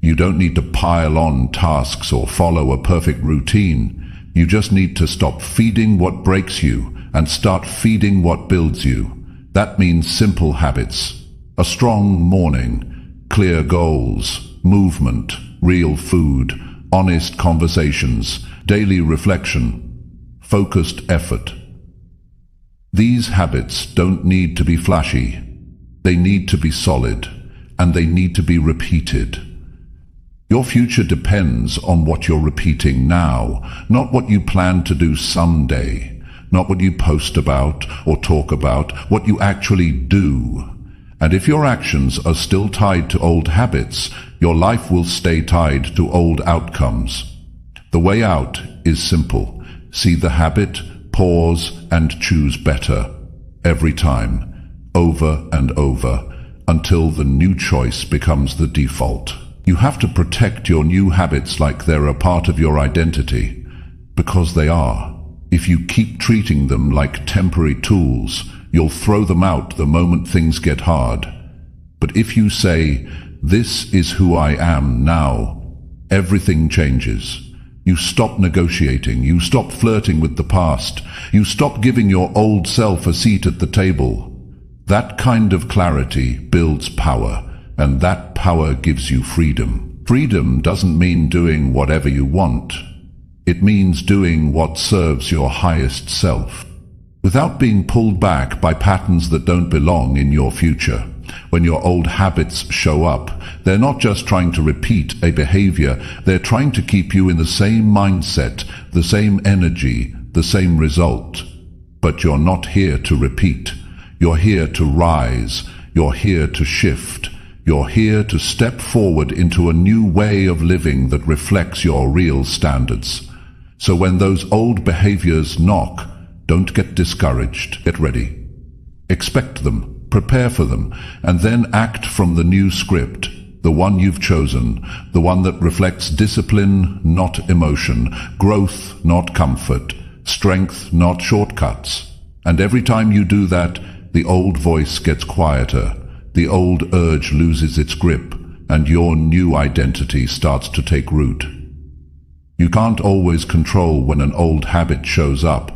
You don't need to pile on tasks or follow a perfect routine. You just need to stop feeding what breaks you and start feeding what builds you. That means simple habits, a strong morning, clear goals, movement, real food, honest conversations, daily reflection, focused effort. These habits don't need to be flashy. They need to be solid, and they need to be repeated. Your future depends on what you're repeating now, not what you plan to do someday, not what you post about or talk about, what you actually do. And if your actions are still tied to old habits, your life will stay tied to old outcomes. The way out is simple. See the habit, pause, and choose better. Every time, over and over, until the new choice becomes the default. You have to protect your new habits like they're a part of your identity, because they are. If you keep treating them like temporary tools, you'll throw them out the moment things get hard. But if you say, this is who I am now, everything changes. You stop negotiating, you stop flirting with the past, you stop giving your old self a seat at the table. That kind of clarity builds power. And that power gives you freedom. Freedom doesn't mean doing whatever you want. It means doing what serves your highest self, without being pulled back by patterns that don't belong in your future. When your old habits show up, they're not just trying to repeat a behavior, they're trying to keep you in the same mindset, the same energy, the same result. But you're not here to repeat. You're here to rise. You're here to shift. You're here to step forward into a new way of living that reflects your real standards. So when those old behaviors knock, don't get discouraged. Get ready. Expect them, prepare for them, and then act from the new script, the one you've chosen, the one that reflects discipline, not emotion, growth, not comfort, strength, not shortcuts. And every time you do that, the old voice gets quieter. The old urge loses its grip, and your new identity starts to take root. You can't always control when an old habit shows up,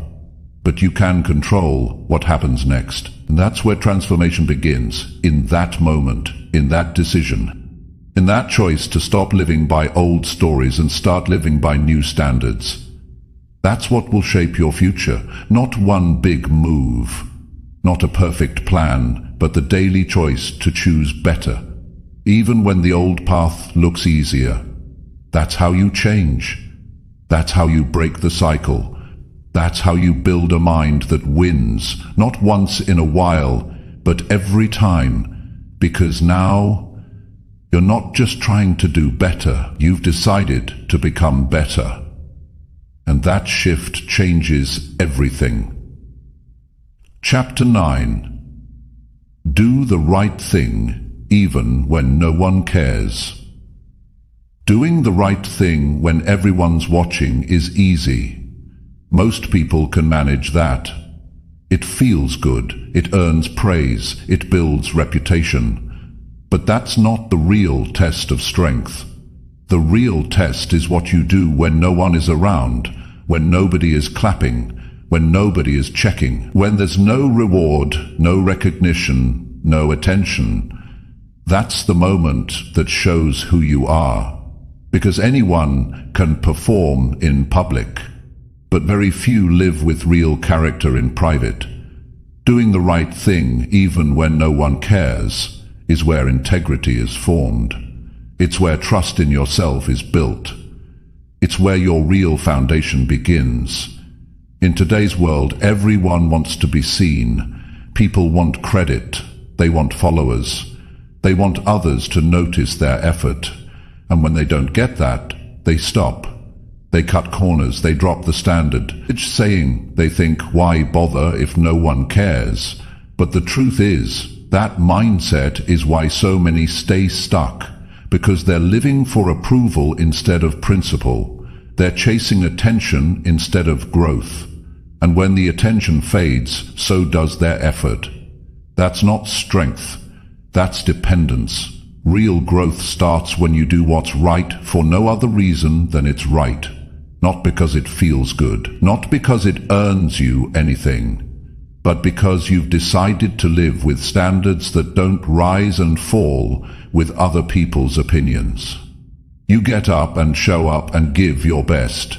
but you can control what happens next. And that's where transformation begins, in that moment, in that decision. In that choice to stop living by old stories and start living by new standards. That's what will shape your future, not one big move, not a perfect plan, but the daily choice to choose better, even when the old path looks easier. That's how you change. That's how you break the cycle. That's how you build a mind that wins, not once in a while, but every time, because now you're not just trying to do better, you've decided to become better. And that shift changes everything. Chapter 9. Do the right thing even when no one cares. Doing the right thing when everyone's watching is easy. Most people can manage that. It feels good, it earns praise, it builds reputation. But that's not the real test of strength. The real test is what you do when no one is around, when nobody is clapping, when nobody is checking, when there's no reward, no recognition, no attention. That's the moment that shows who you are. Because anyone can perform in public, but very few live with real character in private. Doing the right thing, even when no one cares, is where integrity is formed. It's where trust in yourself is built. It's where your real foundation begins. In today's world, everyone wants to be seen. People want credit. They want followers. They want others to notice their effort. And when they don't get that, they stop. They cut corners. They drop the standard. It's saying they think, why bother if no one cares? But the truth is, that mindset is why so many stay stuck. Because they're living for approval instead of principle. They're chasing attention instead of growth. And when the attention fades, so does their effort. That's not strength. That's dependence. Real growth starts when you do what's right for no other reason than it's right. Not because it feels good. Not because it earns you anything. But because you've decided to live with standards that don't rise and fall with other people's opinions. You get up and show up and give your best,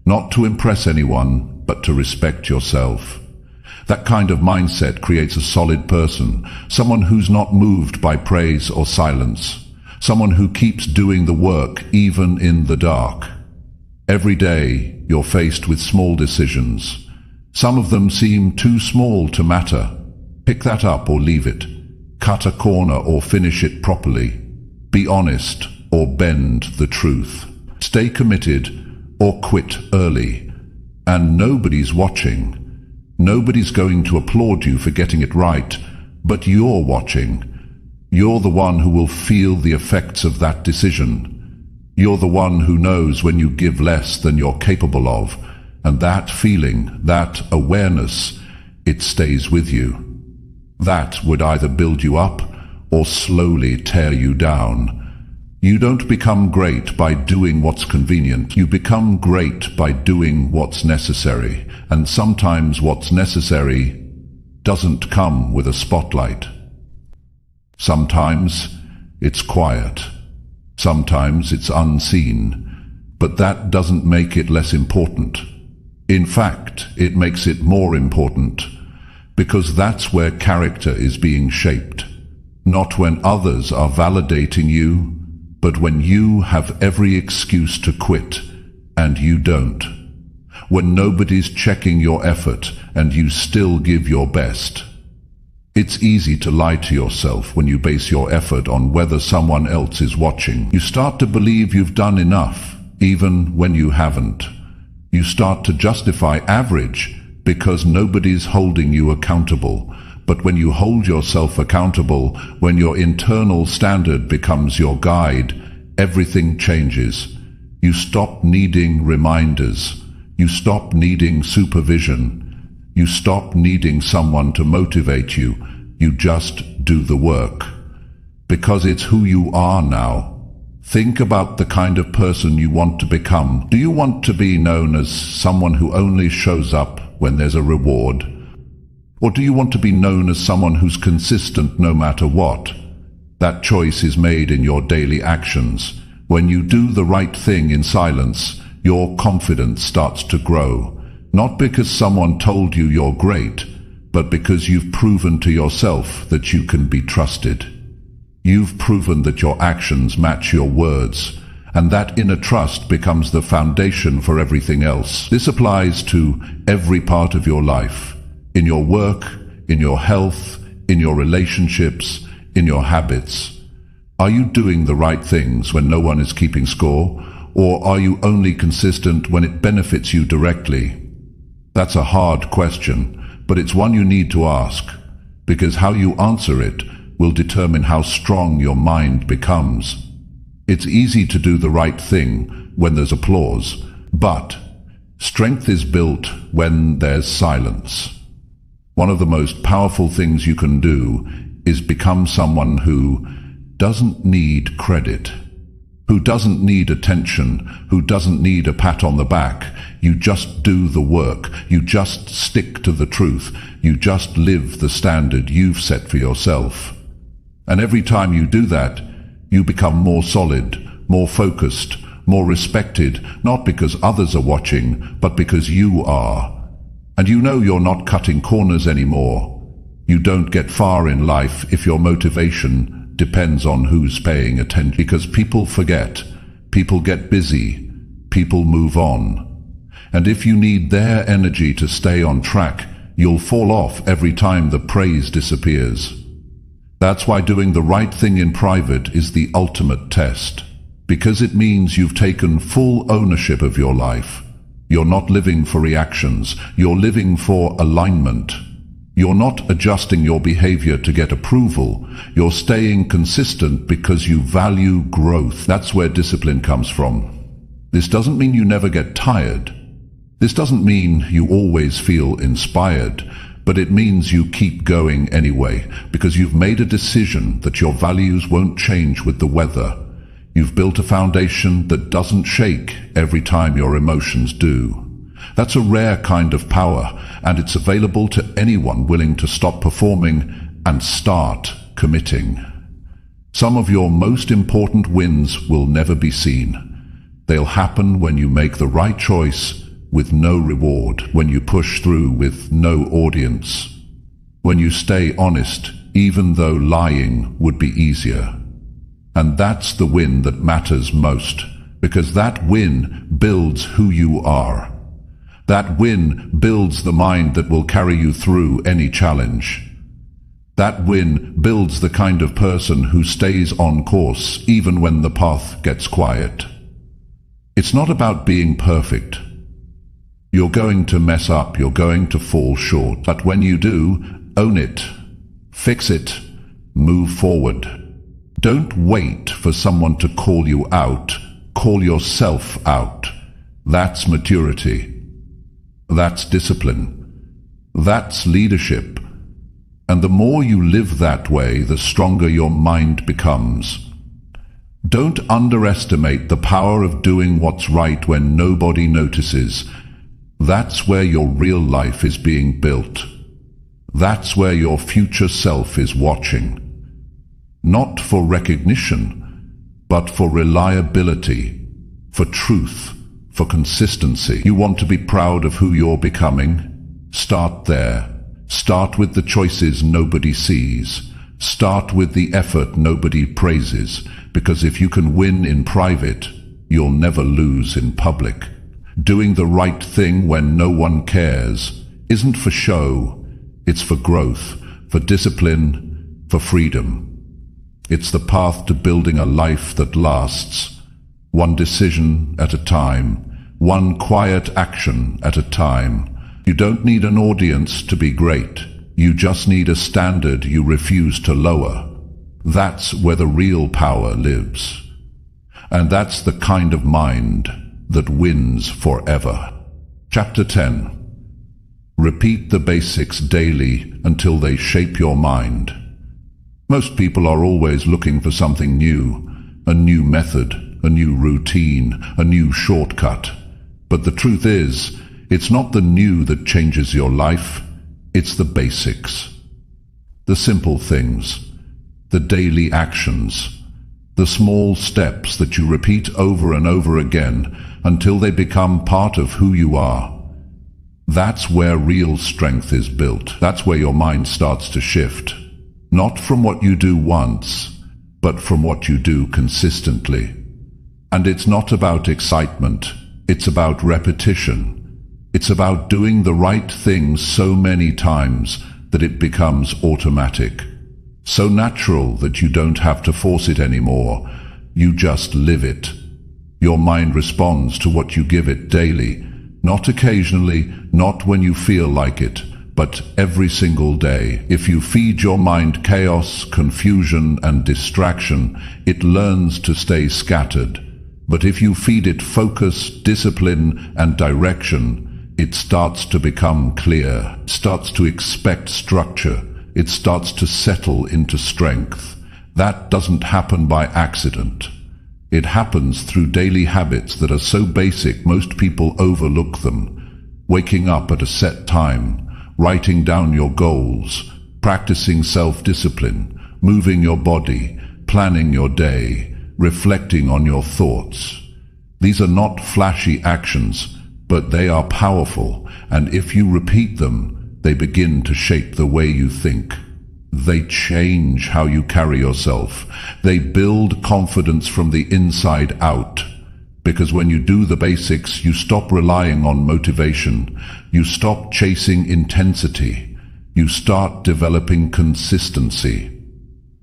not to impress anyone, but to respect yourself. That kind of mindset creates a solid person, someone who's not moved by praise or silence, someone who keeps doing the work even in the dark. Every day you're faced with small decisions. Some of them seem too small to matter. Pick that up or leave it. Cut a corner or finish it properly. Be honest or bend the truth. Stay committed or quit early. And nobody's watching. Nobody's going to applaud you for getting it right, but you're watching. You're the one who will feel the effects of that decision. You're the one who knows when you give less than you're capable of. And that feeling, that awareness, it stays with you. That would either build you up or slowly tear you down. You don't become great by doing what's convenient. You become great by doing what's necessary. And sometimes what's necessary doesn't come with a spotlight. Sometimes it's quiet. Sometimes it's unseen. But that doesn't make it less important. In fact, it makes it more important, because that's where character is being shaped. Not when others are validating you, but when you have every excuse to quit, and you don't. When nobody's checking your effort, and you still give your best. It's easy to lie to yourself when you base your effort on whether someone else is watching. You start to believe you've done enough, even when you haven't. You start to justify average because nobody's holding you accountable. But when you hold yourself accountable, when your internal standard becomes your guide, everything changes. You stop needing reminders. You stop needing supervision. You stop needing someone to motivate you. You just do the work. Because it's who you are now. Think about the kind of person you want to become. Do you want to be known as someone who only shows up when there's a reward? Or do you want to be known as someone who's consistent no matter what? That choice is made in your daily actions. When you do the right thing in silence, your confidence starts to grow, not because someone told you you're great, but because you've proven to yourself that you can be trusted. You've proven that your actions match your words, and that inner trust becomes the foundation for everything else. This applies to every part of your life, in your work, in your health, in your relationships, in your habits. Are you doing the right things when no one is keeping score, or are you only consistent when it benefits you directly? That's a hard question, but it's one you need to ask, because how you answer it will determine how strong your mind becomes. It's easy to do the right thing when there's applause, but strength is built when there's silence. One of the most powerful things you can do is become someone who doesn't need credit, who doesn't need attention, who doesn't need a pat on the back. You just do the work. You just stick to the truth. You just live the standard you've set for yourself. And every time you do that, you become more solid, more focused, more respected, not because others are watching, but because you are. And you know you're not cutting corners anymore. You don't get far in life if your motivation depends on who's paying attention, because people forget, people get busy, people move on. And if you need their energy to stay on track, you'll fall off every time the praise disappears. That's why doing the right thing in private is the ultimate test, because it means you've taken full ownership of your life. You're not living for reactions, you're living for alignment. You're not adjusting your behavior to get approval. You're staying consistent because you value growth. That's where discipline comes from. This doesn't mean you never get tired. This doesn't mean you always feel inspired, but it means you keep going anyway, because you've made a decision that your values won't change with the weather. You've built a foundation that doesn't shake every time your emotions do. That's a rare kind of power, and it's available to anyone willing to stop performing and start committing. Some of your most important wins will never be seen. They'll happen when you make the right choice with no reward, when you push through with no audience, when you stay honest even though lying would be easier. And that's the win that matters most, because that win builds who you are. That win builds the mind that will carry you through any challenge. That win builds the kind of person who stays on course even when the path gets quiet. It's not about being perfect. You're going to mess up, you're going to fall short, but when you do, own it, fix it, move forward. Don't wait for someone to call you out. Call yourself out. That's maturity. That's discipline. That's leadership. And the more you live that way, the stronger your mind becomes. Don't underestimate the power of doing what's right when nobody notices. That's where your real life is being built. That's where your future self is watching. Not for recognition, but for reliability, for truth, for consistency. You want to be proud of who you're becoming? Start there. Start with the choices nobody sees. Start with the effort nobody praises, because if you can win in private, you'll never lose in public. Doing the right thing when no one cares isn't for show, it's for growth, for discipline, for freedom. It's the path to building a life that lasts, one decision at a time, one quiet action at a time. You don't need an audience to be great. You just need a standard you refuse to lower. That's where the real power lives. And that's the kind of mind that wins forever. Chapter 10. Repeat the basics daily until they shape your mind. Most people are always looking for something new, a new method, a new routine, a new shortcut. But the truth is, it's not the new that changes your life, it's the basics. The simple things. the daily actions, the small steps that you repeat over and over again until they become part of who you are. That's where real strength is built. That's where your mind starts to shift. Not from what you do once, but from what you do consistently. And it's not about excitement. It's about repetition. It's about doing the right thing so many times that it becomes automatic. So natural that you don't have to force it anymore. You just live it. Your mind responds to what you give it daily, not occasionally, not when you feel like it, but every single day. If you feed your mind chaos, confusion, and distraction, it learns to stay scattered. But if you feed it focus, discipline, and direction, it starts to become clear, starts to expect structure, it starts to settle into strength. That doesn't happen by accident. It happens through daily habits that are so basic most people overlook them. Waking up at a set time, writing down your goals, practicing self-discipline, moving your body, planning your day, reflecting on your thoughts. These are not flashy actions, but they are powerful, and if you repeat them, they begin to shape the way you think. They change how you carry yourself. They build confidence from the inside out. Because when you do the basics, you stop relying on motivation. You stop chasing intensity. You start developing consistency.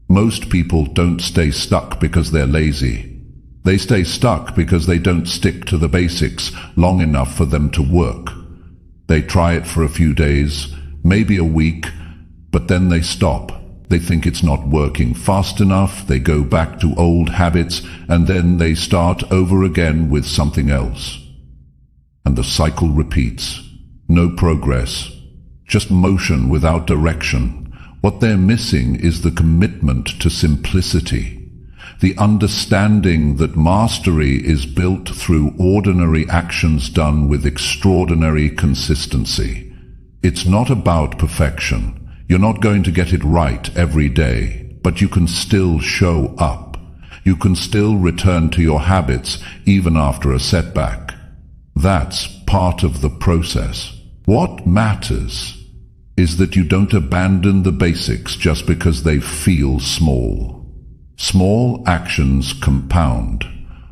Most people don't stay stuck because they're lazy. They stay stuck because they don't stick to the basics long enough for them to work. They try it for a few days, maybe a week, but then they stop. They think it's not working fast enough, they go back to old habits, and then they start over again with something else. And the cycle repeats. No progress, just motion without direction. What they're missing is the commitment to simplicity, the understanding that mastery is built through ordinary actions done with extraordinary consistency. It's not about perfection. You're not going to get it right every day, but you can still show up. You can still return to your habits even after a setback. That's part of the process. What matters is that you don't abandon the basics just because they feel small. Small actions compound.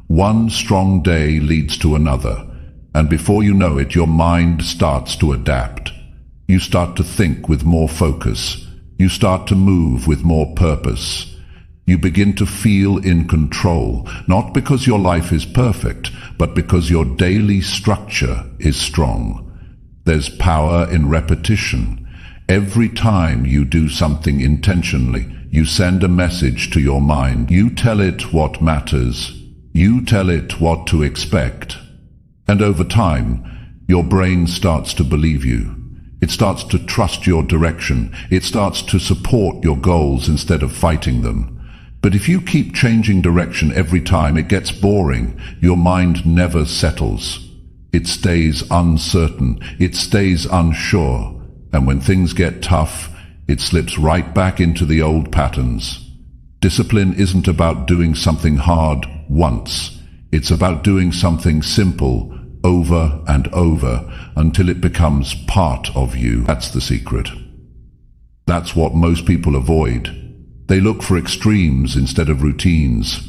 One strong day leads to another, and before you know it, your mind starts to adapt. You start to think with more focus. You start to move with more purpose. You begin to feel in control, not because your life is perfect, but because your daily structure is strong. There's power in repetition. Every time you do something intentionally, you send a message to your mind. You tell it what matters. You tell it what to expect. And over time, your brain starts to believe you. It starts to trust your direction. It starts to support your goals instead of fighting them. But if you keep changing direction every time, it gets boring. Your mind never settles. It stays uncertain. It stays unsure. And when things get tough, it slips right back into the old patterns. Discipline isn't about doing something hard once. It's about doing something simple over and over until it becomes part of you. That's the secret. That's what most people avoid. They look for extremes instead of routines.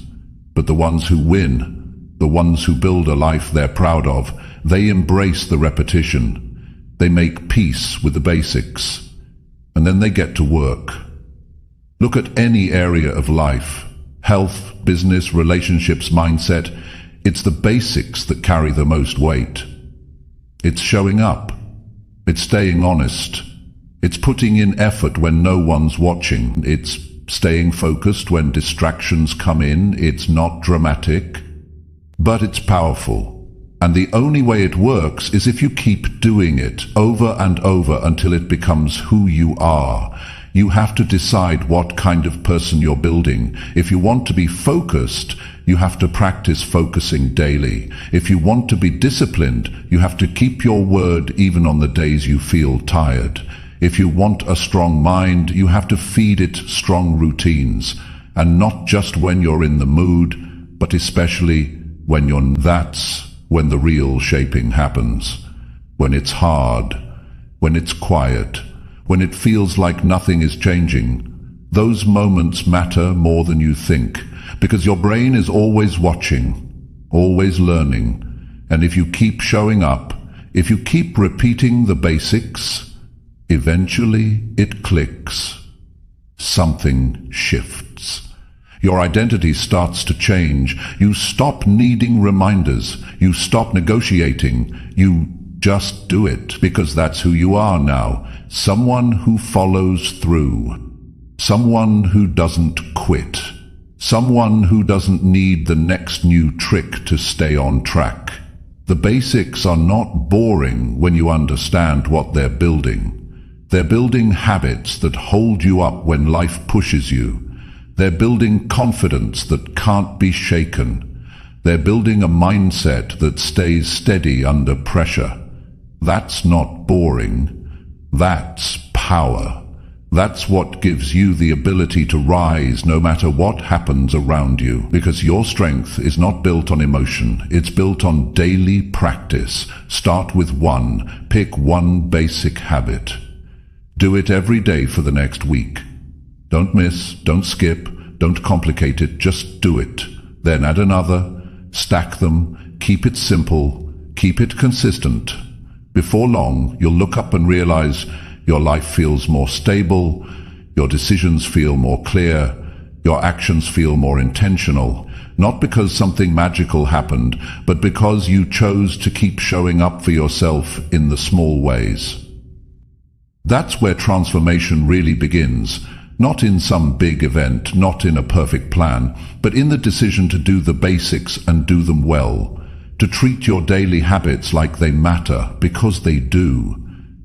But the ones who win, the ones who build a life they're proud of, they embrace the repetition. They make peace with the basics. And then they get to work. Look at any area of life. Health, business, relationships, mindset. It's the basics that carry the most weight. It's showing up. It's staying honest. It's putting in effort when no one's watching. It's staying focused when distractions come in. It's not dramatic, but it's powerful. And the only way it works is if you keep doing it over and over until it becomes who you are. You have to decide what kind of person you're building. If you want to be focused, you have to practice focusing daily. If you want to be disciplined, you have to keep your word even on the days you feel tired. If you want a strong mind, you have to feed it strong routines, and not just when you're in the mood, but especially when you're not. That's when the real shaping happens. When it's hard, when it's quiet, when it feels like nothing is changing. Those moments matter more than you think, because your brain is always watching, always learning. And if you keep showing up, if you keep repeating the basics, eventually it clicks. Something shifts. Your identity starts to change. You stop needing reminders. You stop negotiating. You just do it, because that's who you are now. Someone who follows through. Someone who doesn't quit. Someone who doesn't need the next new trick to stay on track. The basics are not boring when you understand what they're building. They're building habits that hold you up when life pushes you. They're building confidence that can't be shaken. They're building a mindset that stays steady under pressure. That's not boring. That's power. That's what gives you the ability to rise no matter what happens around you, because your strength is not built on emotion, it's built on daily practice. Start with one. Pick one basic habit. Do it every day for the next week. Don't miss, don't skip, don't complicate it, just do it. Then add another, stack them, keep it simple, keep it consistent. Before long, you'll look up and realize your life feels more stable, your decisions feel more clear, your actions feel more intentional, not because something magical happened, but because you chose to keep showing up for yourself in the small ways. That's where transformation really begins, not in some big event, not in a perfect plan, but in the decision to do the basics and do them well, to treat your daily habits like they matter, because they do.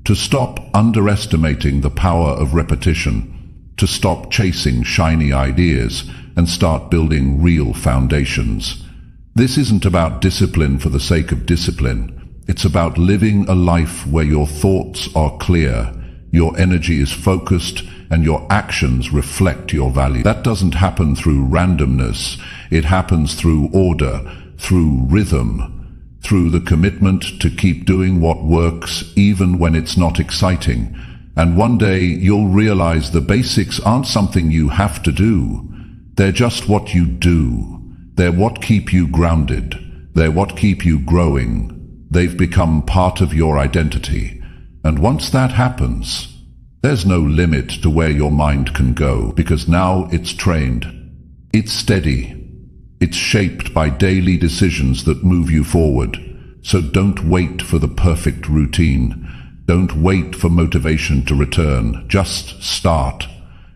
To stop underestimating the power of repetition, to stop chasing shiny ideas and start building real foundations. This isn't about discipline for the sake of discipline. It's about living a life where your thoughts are clear, your energy is focused, and your actions reflect your value. That doesn't happen through randomness. It happens through order, through rhythm, through the commitment to keep doing what works even when it's not exciting. And one day you'll realize the basics aren't something you have to do. They're just what you do. They're what keep you grounded. They're what keep you growing. They've become part of your identity. And once that happens, there's no limit to where your mind can go, because now it's trained. It's steady. It's shaped by daily decisions that move you forward. So don't wait for the perfect routine. Don't wait for motivation to return. Just start,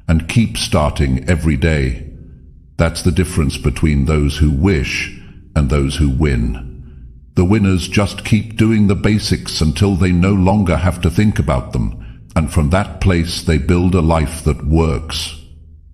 and keep starting every day. That's the difference between those who wish and those who win. The winners just keep doing the basics until they no longer have to think about them, and from that place they build a life that works,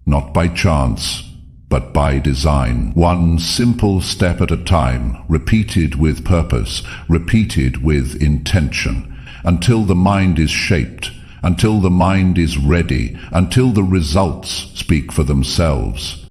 not by chance, but by design. One simple step at a time, repeated with purpose, repeated with intention, until the mind is shaped, until the mind is ready, until the results speak for themselves.